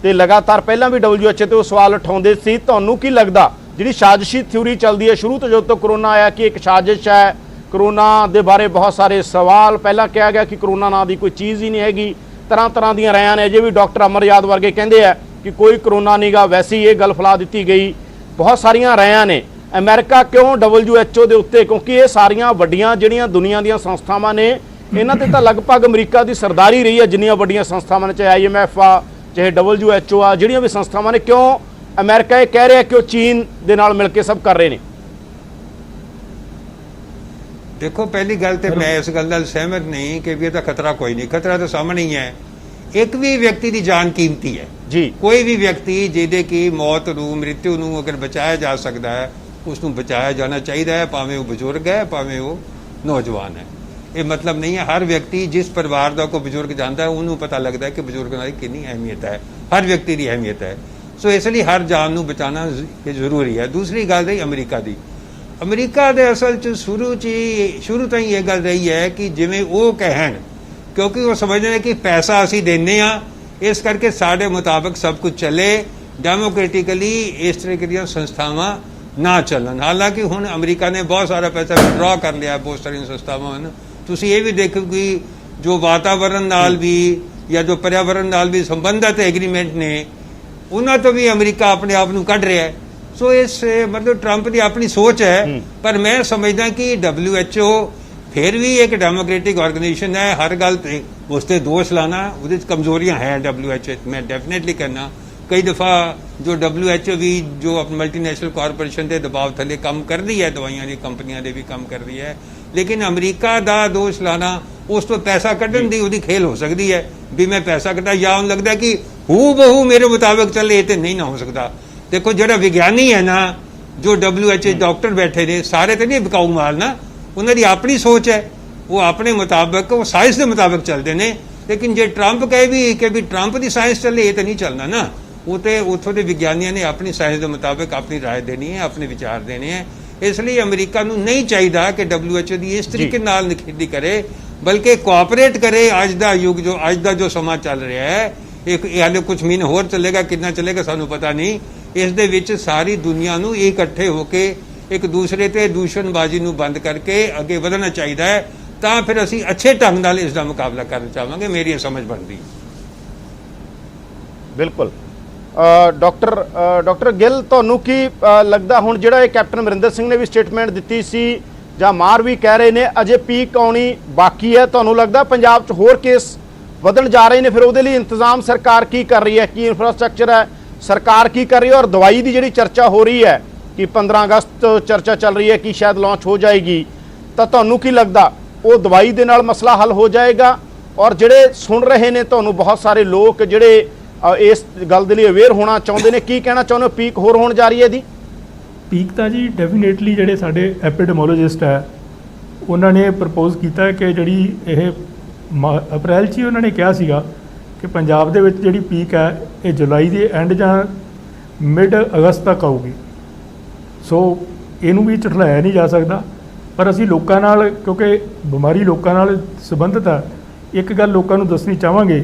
ਤੇ ਲਗਾਤਾਰ ਪਹਿਲਾਂ ਵੀ WHO ਤੇ ਉਹ ਸਵਾਲ ਉਠਾਉਂਦੇ ਸੀ। ਤੁਹਾਨੂੰ ਕੀ ਲੱਗਦਾ ਜਿਹੜੀ ਸਾਜ਼ਿਸ਼ੀ ਥਿਊਰੀ ਚੱਲਦੀ ਹੈ ਸ਼ੁਰੂ ਤੋਂ ਜਦੋਂ ਤੋਂ ਕਰੋਨਾ ਆਇਆ ਕਿ ਇੱਕ ਸਾਜ਼ਿਸ਼ ਹੈ, ਕਰੋਨਾ ਦੇ ਬਾਰੇ ਬਹੁਤ ਸਾਰੇ ਸਵਾਲ, ਪਹਿਲਾਂ ਕਿਹਾ ਗਿਆ ਕਿ ਕਰੋਨਾ ਨਾਂ ਦੀ ਕੋਈ ਚੀਜ਼ ਹੀ ਨਹੀਂ ਹੈਗੀ, ਤਰ੍ਹਾਂ ਤਰ੍ਹਾਂ ਦੀਆਂ ਰਾਇਆਂ ਨੇ, ਅਜੇ ਵੀ ਡਾਕਟਰ ਅਮਰਯਾਦ ਵਰਗੇ ਕਹਿੰਦੇ ਆ ਕਿ ਕੋਈ ਕਰੋਨਾ ਨਹੀਂਗਾ, ਵੈਸੇ ਹੀ ਇਹ ਗੱਲ ਫੈਲਾ ਦਿੱਤੀ ਗਈ, ਬਹੁਤ ਸਾਰੀਆਂ ਰਾਇਆਂ ਨੇ। ਅਮਰੀਕਾ ਕਿਉਂ WHO ਦੇ ਉੱਤੇ, ਕਿਉਂਕਿ ਇਹ ਸਾਰੀਆਂ ਵੱਡੀਆਂ ਜਿਹੜੀਆਂ ਦੁਨੀਆ ਦੀਆਂ ਸੰਸਥਾਵਾਂ ਨੇ, ਇਹਨਾਂ ਤੇ ਤਾਂ ਲਗਭਗ ਅਮਰੀਕਾ ਦੀ ਸਰਦਾਰੀ ਰਹੀ ਹੈ, ਜਿੰਨੀਆਂ ਵੱਡੀਆਂ ਸੰਸਥਾਵਾਂ ਨੇ, ਚਾਹੇ IMF ਆ, ਚਾਹੇ WHO ਆ, ਜਿਹੜੀਆਂ ਵੀ ਸੰਸਥਾਵਾਂ ਨੇ, ਕਿਉਂ ਅਮਰੀਕਾ ਇਹ ਕਹਿ ਰਿਹਾ ਕਿ ਉਹ ਚੀਨ ਦੇ ਨਾਲ ਮਿਲ ਕੇ ਸਭ ਕਰ ਰਹੇ ਨੇ? ਦੇਖੋ, ਪਹਿਲੀ ਗੱਲ ਤੇ ਮੈਂ ਇਸ ਗੱਲ ਨਾਲ ਸਹਿਮਤ ਨਹੀਂ ਕਿ ਵੀ ਇਹਦਾ ਖਤਰਾ ਕੋਈ ਨਹੀਂ, ਖਤਰਾ ਤਾਂ ਸਾਹਮਣੇ ਹੀ ਹੈ। ਇੱਕ ਵੀ ਵਿਅਕਤੀ ਦੀ ਜਾਨ ਕੀਮਤੀ ਹੈ ਜੀ। ਕੋਈ ਵੀ ਵਿਅਕਤੀ ਜਿਹਦੇ ਕੀ ਮੌਤ ਨੂੰ, ਮ੍ਰਿਤੂ ਨੂੰ ਅਗਰ ਬਚਾਇਆ ਜਾ ਸਕਦਾ ਹੈ, ਉਸ ਨੂੰ ਬਚਾਇਆ ਜਾਣਾ ਚਾਹੀਦਾ ਹੈ, ਭਾਵੇਂ ਉਹ ਬਜ਼ੁਰਗ ਹੈ, ਭਾਵੇਂ ਉਹ ਨੌਜਵਾਨ ਹੈ। ਇਹ ਮਤਲਬ ਨਹੀਂ ਹੈ ਹਰ ਵਿਅਕਤੀ, ਜਿਸ ਪਰਿਵਾਰ ਦਾ ਕੋਈ ਬਜ਼ੁਰਗ ਜਾਂਦਾ ਹੈ ਉਹਨੂੰ ਪਤਾ ਲੱਗਦਾ ਹੈ ਕਿ ਬਜ਼ੁਰਗਾਂ ਦੀ ਕਿੰਨੀ ਅਹਿਮੀਅਤ ਹੈ, ਹਰ ਵਿਅਕਤੀ ਦੀ ਅਹਿਮੀਅਤ ਹੈ। ਸੋ ਇਸ ਲਈ ਹਰ ਜਾਨ ਨੂੰ ਬਚਾਉਣਾ ਜ਼ਰੂਰੀ ਹੈ। ਦੂਸਰੀ ਗੱਲ ਰਹੀ ਅਮਰੀਕਾ ਦੀ। ਅਮਰੀਕਾ ਦੇ ਅਸਲ 'ਚ ਸ਼ੁਰੂ ਤੋਂ ਹੀ ਇਹ ਗੱਲ ਰਹੀ ਹੈ ਕਿ ਜਿਵੇਂ ਉਹ ਕਹਿਣ, ਕਿਉਂਕਿ ਉਹ ਸਮਝਦੇ ਨੇ ਕਿ ਪੈਸਾ ਅਸੀਂ ਦਿੰਦੇ ਹਾਂ, ਇਸ ਕਰਕੇ ਸਾਡੇ ਮੁਤਾਬਕ ਸਭ ਕੁਝ ਚੱਲੇ, ਡੈਮੋਕ੍ਰੈਟਿਕਲੀ ਇਸ ਤਰੀਕੇ ਦੀਆਂ ਸੰਸਥਾਵਾਂ ਨਾ ਚੱਲਣ। ਹਾਲਾਂਕਿ ਹੁਣ ਅਮਰੀਕਾ ਨੇ ਬਹੁਤ ਸਾਰਾ ਪੈਸਾ ਵਿਡਰਾ ਕਰ ਲਿਆ ਬਹੁਤ ਸਾਰੀਆਂ ਸੰਸਥਾਵਾਂ ਹਨ। ਤੁਸੀਂ ਇਹ ਵੀ ਦੇਖੋ ਕਿ ਜੋ ਵਾਤਾਵਰਨ ਨਾਲ ਵੀ ਜਾਂ ਜੋ ਪਰਿਆਵਰਨ ਨਾਲ ਵੀ ਸੰਬੰਧਿਤ ਐਗਰੀਮੈਂਟ ਨੇ, ਉਹਨਾਂ ਤੋਂ ਵੀ ਅਮਰੀਕਾ ਆਪਣੇ ਆਪ ਨੂੰ ਕੱਢ ਰਿਹਾ ਹੈ। ਸੋ ਇਸ ਮਤਲਬ ਟਰੰਪ ਦੀ ਆਪਣੀ ਸੋਚ ਹੈ, ਪਰ ਮੈਂ ਸਮਝਦਾ ਕਿ WHO ਫਿਰ ਵੀ ਇੱਕ ਡੈਮੋਕ੍ਰੈਟਿਕ ਆਰਗੇਨਾਈਜੇਸ਼ਨ ਹੈ। ਹਰ ਗੱਲ ਤੇ ਉਸ ਤੇ ਦੋਸ਼ ਲਾਣਾ, ਉਹਦੇ 'ਚ ਕਮਜ਼ੋਰੀਆਂ ਹੈ WHO, ਮੈਂ ਡੈਫੀਨੇਟਲੀ ਕਹਿਣਾ। ਕਈ ਦਫਾ ਜੋ WHO ਵੀ ਜੋ ਆਪਣੀ ਮਲਟੀਨੈਸ਼ਨਲ ਕਾਰਪੋਰੇਸ਼ਨ ਦੇ ਦਬਾਅ ਥੱਲੇ ਕੰਮ ਕਰਦੀ ਹੈ, ਦਵਾਈਆਂ ਦੀ ਕੰਪਨੀਆਂ ਦੇ ਵੀ ਕੰਮ ਕਰਦੀ ਹੈ, ਲੇਕਿਨ ਅਮਰੀਕਾ ਦਾ ਦੋਸ਼ ਲਾਣਾ, ਉਸ ਤੋਂ ਪੈਸਾ ਕੱਢਣ ਦੀ ਉਹਦੀ ਖੇਲ ਹੋ ਸਕਦੀ ਹੈ ਵੀ ਮੈਂ ਪੈਸਾ ਕੱਢਾ, ਜਾਂ ਉਹਨੂੰ ਲੱਗਦਾ ਕਿ ਹੂ ਬਹੂ ਮੇਰੇ ਮੁਤਾਬਕ ਚੱਲੇ, ਇਹ ਤੇ ਨਹੀਂ ਨਾ ਹੋ ਸਕਦਾ। ਦੇਖੋ, ਜਿਹੜਾ ਵਿਗਿਆਨੀ ਹੈ ਨਾ, ਜੋ WHO ਡਾਕਟਰ ਬੈਠੇ ਨੇ, ਸਾਰੇ ਤੇ ਨਹੀਂ ਵਿਕਾਊ ਮਾਲ ਨਾ, ਉਹਨਾਂ ਦੀ ਆਪਣੀ ਸੋਚ ਹੈ, ਉਹ ਆਪਣੇ ਮੁਤਾਬਕ, ਉਹ ਸਾਇੰਸ ਦੇ ਮੁਤਾਬਕ ਚੱਲਦੇ ਨੇ। ਲੇਕਿਨ ਜੇ ਟਰੰਪ ਕਹੇ ਵੀ ਕਿ ਟਰੰਪ ਦੀ ਸਾਇੰਸ ਚੱਲੇ, ਇਹ ਤਾਂ ਨਹੀਂ ਚੱਲਣਾ ਨਾ। ਉਹ ਤੇ ਉੱਥੋਂ ਦੇ ਵਿਗਿਆਨੀਆਂ ਨੇ ਆਪਣੀ ਸਾਇੰਸ ਦੇ ਮੁਤਾਬਕ ਆਪਣੀ ਰਾਏ ਦੇਣੀ ਹੈ, ਆਪਣੇ ਵਿਚਾਰ ਦੇਣੇ ਹੈ। ਇਸ ਲਈ ਅਮਰੀਕਾ ਨੂੰ ਨਹੀਂ ਚਾਹੀਦਾ ਕਿ WHO ਦੀ ਇਸ ਤਰੀਕੇ ਨਾਲ ਨਿਖੇਧੀ ਕਰੇ, ਬਲਕਿ ਕੋਆਪਰੇਟ ਕਰੇ। ਅੱਜ ਦਾ ਯੁੱਗ, ਜੋ ਅੱਜ ਦਾ ਜੋ ਸਮਾਂ ਚੱਲ ਰਿਹਾ ਹੈ, ਇਹ ਹਾਲੇ ਕੁਝ ਮਹੀਨੇ ਹੋਰ ਚੱਲੇਗਾ, ਕਿੰਨਾ ਚੱਲੇਗਾ ਸਾਨੂੰ ਪਤਾ ਨਹੀਂ। ਇਸ ਦੇ ਵਿੱਚ ਸਾਰੀ ਦੁਨੀਆ ਨੂੰ ਇਕੱਠੇ ਹੋ ਕੇ ਇੱਕ ਦੂਸਰੇ ਤੇ ਦੂਸ਼ਣਬਾਜ਼ੀ ਨੂੰ ਬੰਦ ਕਰਕੇ ਅੱਗੇ ਵਧਣਾ ਚਾਹੀਦਾ ਹੈ, ਤਾਂ ਫਿਰ ਅਸੀਂ ਅੱਛੇ ਢੰਗ ਨਾਲ ਇਸ ਦਾ ਮੁਕਾਬਲਾ ਕਰਨਾ ਚਾਹਾਂਗੇ। ਮੇਰੀ ਇਹ ਸਮਝ ਬਣਦੀ। ਬਿਲਕੁਲ। ਡਾਕਟਰ ਗਿੱਲ, ਤੁਹਾਨੂੰ ਕੀ ਲੱਗਦਾ ਹੁਣ ਜਿਹੜਾ ਇਹ ਕੈਪਟਨ ਅਮਰਿੰਦਰ ਸਿੰਘ ਨੇ ਵੀ ਸਟੇਟਮੈਂਟ ਦਿੱਤੀ ਸੀ, ਜਾਂ ਮਾਰ ਵੀ ਕਹਿ ਰਹੇ ਨੇ, ਅਜੇ ਪੀਕ ਆਉਣੀ ਬਾਕੀ ਹੈ? ਤੁਹਾਨੂੰ ਲੱਗਦਾ ਪੰਜਾਬ 'ਚ ਹੋਰ ਕੇਸ ਵਧਣ ਜਾ ਰਹੇ ਨੇ? ਫਿਰ ਉਹਦੇ ਲਈ ਇੰਤਜ਼ਾਮ ਸਰਕਾਰ ਕੀ ਕਰ ਰਹੀ ਹੈ? ਕੀ ਇਨਫਰਾਸਟ੍ਰਕਚਰ ਹੈ, ਸਰਕਾਰ ਕੀ ਕਰ ਰਹੀ ਹੈ? ਔਰ ਦਵਾਈ ਦੀ ਜਿਹੜੀ ਚਰਚਾ ਹੋ ਰਹੀ ਹੈ ਕਿ 15 ਅਗਸਤ ਤੋਂ ਚਰਚਾ ਚੱਲ ਰਹੀ ਹੈ ਕਿ ਸ਼ਾਇਦ ਲਾਂਚ ਹੋ ਜਾਏਗੀ, ਤਾਂ ਤੁਹਾਨੂੰ ਕੀ ਲੱਗਦਾ ਉਹ ਦਵਾਈ ਦੇ ਨਾਲ ਮਸਲਾ ਹੱਲ ਹੋ ਜਾਏਗਾ? ਔਰ ਜਿਹੜੇ ਸੁਣ ਰਹੇ ਨੇ ਤੁਹਾਨੂੰ ਬਹੁਤ ਸਾਰੇ ਲੋਕ ਜਿਹੜੇ ਇਸ ਗੱਲ ਦੇ ਲਈ ਅਵੇਅਰ ਹੋਣਾ ਚਾਹੁੰਦੇ ਨੇ, ਕੀ ਕਹਿਣਾ ਚਾਹੁੰਦੇ ਹੋ? ਪੀਕ ਹੋਰ ਹੋਣ ਜਾ ਰਹੀ ਹੈ ਇਹਦੀ? ਪੀਕ ਤਾਂ ਜੀ ਡੈਫੀਨੇਟਲੀ ਜਿਹੜੇ ਸਾਡੇ ਐਪੀਡੈਮੋਲੋਜਿਸਟ ਹੈ ਉਹਨਾਂ ਨੇ ਪ੍ਰਪੋਜ਼ ਕੀਤਾ ਕਿ ਜਿਹੜੀ ਇਹ ਅਪ੍ਰੈਲ 'ਚ ਹੀ ਉਹਨਾਂ ਨੇ ਕਿਹਾ ਸੀਗਾ ਕਿ ਪੰਜਾਬ ਦੇ ਵਿੱਚ ਜਿਹੜੀ ਪੀਕ ਹੈ ਇਹ ਜੁਲਾਈ ਦੇ ਐਂਡ ਜਾਂ ਮਿਡ ਅਗਸਤ ਤੱਕ ਆਊਗੀ। ਸੋ ਇਹਨੂੰ ਵੀ ਝੁਠਲਾਇਆ ਨਹੀਂ ਜਾ ਸਕਦਾ, ਪਰ ਅਸੀਂ ਲੋਕਾਂ ਨਾਲ, ਕਿਉਂਕਿ ਬਿਮਾਰੀ ਲੋਕਾਂ ਨਾਲ ਸੰਬੰਧਿਤ ਹੈ, ਇੱਕ ਗੱਲ ਲੋਕਾਂ ਨੂੰ ਦੱਸਣੀ ਚਾਹਾਂਗੇ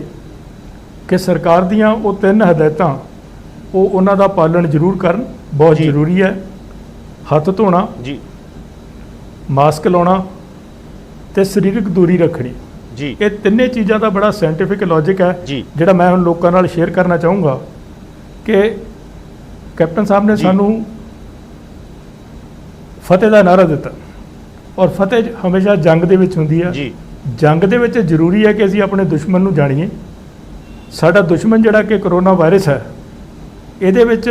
ਕਿ ਸਰਕਾਰ ਦੀਆਂ ਉਹ 3 ਹਦਾਇਤਾਂ ਉਹ ਉਹਨਾਂ ਦਾ ਪਾਲਣ ਜ਼ਰੂਰ ਕਰਨ, ਬਹੁਤ ਜ਼ਰੂਰੀ ਹੈ। ਹੱਥ ਧੋਣਾ ਜੀ, ਮਾਸਕ ਲਾਉਣਾ ਤੇ ਸਰੀਰਕ ਦੂਰੀ ਰੱਖਣੀ ਜੀ, ਇਹ ਤਿੰਨੇ ਚੀਜ਼ਾਂ ਦਾ ਬੜਾ ਸਾਇੰਟੀਫਿਕ ਲੌਜਿਕ ਹੈ ਜਿਹੜਾ ਮੈਂ ਹੁਣ ਲੋਕਾਂ ਨਾਲ ਸ਼ੇਅਰ ਕਰਨਾ ਚਾਹੂੰਗਾ ਕਿ ਕੈਪਟਨ ਸਾਹਿਬ ਨੇ ਸਾਨੂੰ ਫਤਿਹ ਦਾ ਨਾਅਰਾ ਦਿੱਤਾ, ਔਰ ਫਤਿਹ ਹਮੇਸ਼ਾ ਜੰਗ ਦੇ ਵਿੱਚ ਹੁੰਦੀ ਹੈ ਜੀ। ਜੰਗ ਦੇ ਵਿੱਚ ਜ਼ਰੂਰੀ ਹੈ ਕਿ ਅਸੀਂ ਆਪਣੇ ਦੁਸ਼ਮਣ ਨੂੰ ਜਾਣੀਏ। ਸਾਡਾ ਦੁਸ਼ਮਣ ਜਿਹੜਾ ਕਿ ਕਰੋਨਾ ਵਾਇਰਸ ਹੈ, ਇਹਦੇ ਵਿੱਚ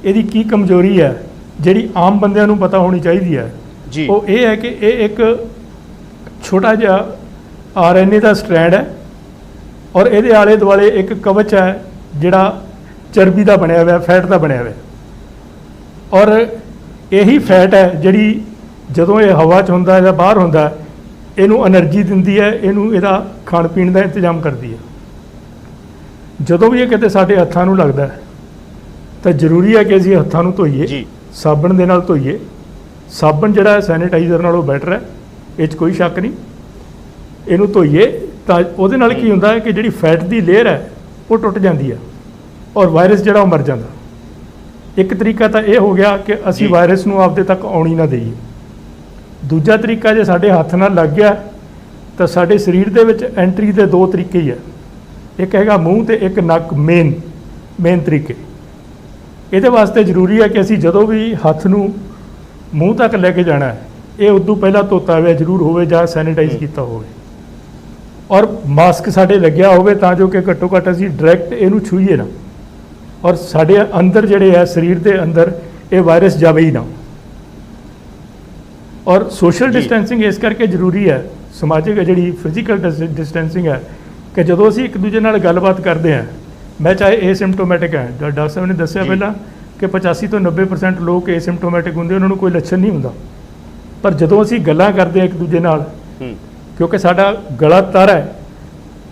ਇਹਦੀ ਕੀ ਕਮਜ਼ੋਰੀ ਹੈ ਜਿਹੜੀ ਆਮ ਬੰਦਿਆਂ ਨੂੰ ਪਤਾ ਹੋਣੀ ਚਾਹੀਦੀ ਹੈ ਜੀ, ਉਹ ਇਹ ਹੈ ਕਿ ਇਹ ਇੱਕ ਛੋਟਾ ਜਿਹਾ RNA ਦਾ ਸਟ੍ਰੈਂਡ ਹੈ ਔਰ ਇਹਦੇ ਆਲੇ ਦੁਆਲੇ ਇੱਕ ਕਵਚ ਹੈ ਜਿਹੜਾ ਚਰਬੀ ਦਾ ਬਣਿਆ ਹੋਇਆ, ਫੈਟ ਦਾ ਬਣਿਆ ਹੋਇਆ, ਔਰ ਇਹੀ ਫੈਟ ਹੈ ਜਿਹੜੀ ਜਦੋਂ ਇਹ ਹਵਾ 'ਚ ਹੁੰਦਾ ਜਾਂ ਬਾਹਰ ਹੁੰਦਾ ਇਹਨੂੰ એનર્ਜੀ ਦਿੰਦੀ ਹੈ, ਇਹਨੂੰ ਇਹਦਾ ਖਾਣ ਪੀਣ ਦਾ ਇੰਤਜ਼ਾਮ ਕਰਦੀ ਹੈ। ਜਦੋਂ ਵੀ ਇਹ ਕਿਤੇ ਸਾਡੇ ਹੱਥਾਂ ਨੂੰ ਲੱਗਦਾ ਤਾਂ ਜ਼ਰੂਰੀ ਹੈ ਕਿ ਅਸੀਂ ਹੱਥਾਂ ਨੂੰ ਧੋਈਏ ਜੀ, ਸਾਬਣ ਦੇ ਨਾਲ ਧੋਈਏ। ਸਾਬਣ ਜਿਹੜਾ ਹੈ ਸੈਨੀਟਾਈਜ਼ਰ ਨਾਲੋਂ ਬੈਟਰ ਹੈ, ਇਹ 'ਚ ਕੋਈ ਸ਼ੱਕ ਨਹੀਂ। ਇਹਨੂੰ ਧੋਈਏ ਤਾਂ ਉਹਦੇ ਨਾਲ ਕੀ ਹੁੰਦਾ ਹੈ ਕਿ ਜਿਹੜੀ ਫੈਟ ਦੀ ਲੇਅਰ ਹੈ ਉਹ ਟੁੱਟ ਜਾਂਦੀ ਹੈ ਔਰ ਵਾਇਰਸ ਜਿਹੜਾ ਉਹ ਮਰ ਜਾਂਦਾ। ਇੱਕ ਤਰੀਕਾ ਤਾਂ ਇਹ ਹੋ ਗਿਆ ਕਿ ਅਸੀਂ ਵਾਇਰਸ ਨੂੰ ਆਪਦੇ ਤੱਕ ਆਉਣੀ ਨਾ ਦੇਈਏ। ਦੂਜਾ ਤਰੀਕਾ ਜੇ ਸਾਡੇ ਹੱਥ ਨਾਲ ਲੱਗ ਗਿਆ ਤਾਂ ਸਾਡੇ ਸਰੀਰ ਦੇ ਵਿੱਚ ਐਂਟਰੀ ਦੇ 2 ਤਰੀਕੇ ਹੀ ਹੈ, ਇੱਕ ਹੈਗਾ ਮੂੰਹ ਤੇ ਇੱਕ ਨੱਕ, ਮੇਨ ਤਰੀਕੇ। ਇਹਦੇ ਵਾਸਤੇ ਜ਼ਰੂਰੀ ਹੈ ਕਿ ਅਸੀਂ ਜਦੋਂ ਵੀ ਹੱਥ ਨੂੰ ਮੂੰਹ ਤੱਕ ਲੈ ਕੇ ਜਾਣਾ ਹੈ ਇਹ ਉਦੋਂ ਪਹਿਲਾਂ ਧੋਤਾ ਹੋਇਆ ਜ਼ਰੂਰ ਹੋਵੇ ਜਾਂ ਸੈਨੀਟਾਈਜ਼ ਕੀਤਾ ਹੋਵੇ, ਔਰ ਮਾਸਕ ਸਾਡੇ ਲੱਗਿਆ ਹੋਵੇ ਤਾਂ ਜੋ ਕਿ ਘੱਟੋ ਘੱਟ ਅਸੀਂ ਡਾਇਰੈਕਟ ਇਹਨੂੰ ਛੂਈਏ ਨਾ, ਔਰ ਸਾਡੇ ਅੰਦਰ ਜਿਹੜੇ ਹੈ ਸਰੀਰ ਦੇ ਅੰਦਰ ਇਹ ਵਾਇਰਸ ਜਾਵੇ ਹੀ ਨਾ। ਔਰ ਸੋਸ਼ਲ ਡਿਸਟੈਂਸਿੰਗ ਇਸ ਕਰਕੇ ਜ਼ਰੂਰੀ ਹੈ, ਸਮਾਜਿਕ ਜਿਹੜੀ ਫਿਜ਼ੀਕਲ ਡਿਸਟੈਂਸਿੰਗ ਹੈ ਕਿ ਜਦੋਂ ਅਸੀਂ ਇੱਕ ਦੂਜੇ ਨਾਲ ਗੱਲਬਾਤ ਕਰਦੇ ਹਾਂ, ਮੈਂ ਚਾਹੇ ਏਸਿਮਟੋਮੈਟਿਕ ਹੈ, ਡਾਕਟਰ ਸਾਹਿਬ ਨੇ ਦੱਸਿਆ ਪਹਿਲਾਂ ਕਿ 85 ਤੋਂ 90% ਲੋਕ ਏਸਿਮਟੋਮੈਟਿਕ ਹੁੰਦੇ, ਉਹਨਾਂ ਨੂੰ ਕੋਈ ਲੱਛਣ ਨਹੀਂ ਹੁੰਦਾ, ਪਰ ਜਦੋਂ ਅਸੀਂ ਗੱਲਾਂ ਕਰਦੇ ਹਾਂ ਇੱਕ ਦੂਜੇ ਨਾਲ, ਕਿਉਂਕਿ ਸਾਡਾ ਗਲਾ ਤਰ ਹੈ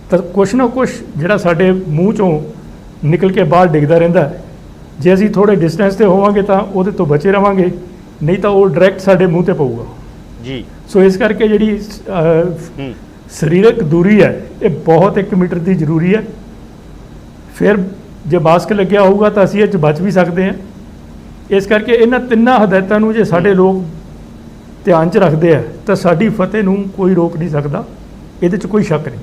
ਤਾਂ ਕੁਛ ਨਾ ਕੁਛ ਜਿਹੜਾ ਸਾਡੇ ਮੂੰਹ 'ਚੋਂ ਨਿਕਲ ਕੇ ਬਾਹਰ ਡਿੱਗਦਾ ਰਹਿੰਦਾ। ਜੇ ਅਸੀਂ ਥੋੜ੍ਹੇ ਡਿਸਟੈਂਸ 'ਤੇ ਹੋਵਾਂਗੇ ਤਾਂ ਉਹਦੇ ਤੋਂ ਬਚੇ ਰਹਾਂਗੇ, ਨਹੀਂ ਤਾਂ ਉਹ ਡਾਇਰੈਕਟ ਸਾਡੇ ਮੂੰਹ 'ਤੇ ਪਊਗਾ ਜੀ। ਸੋ ਇਸ ਕਰਕੇ ਜਿਹੜੀ ਸਰੀਰਕ ਦੂਰੀ ਹੈ ਇਹ ਬਹੁਤ 1 ਮੀਟਰ ਦੀ ਜ਼ਰੂਰੀ ਹੈ। ਫਿਰ ਜੇ ਮਾਸਕ ਲੱਗਿਆ ਹੋਊਗਾ ਤਾਂ ਅਸੀਂ ਇਹ 'ਚ ਬਚ ਵੀ ਸਕਦੇ ਹਾਂ। ਇਸ ਕਰਕੇ ਇਹਨਾਂ 3 ਹਦਾਇਤਾਂ ਨੂੰ ਜੇ ਸਾਡੇ ਲੋਕ ਧਿਆਨ 'ਚ ਰੱਖਦੇ ਆ ਤਾਂ ਸਾਡੀ ਫਤਿਹ ਨੂੰ ਕੋਈ ਰੋਕ ਨਹੀਂ ਸਕਦਾ, ਇਹਦੇ 'ਚ ਕੋਈ ਸ਼ੱਕ ਨਹੀਂ।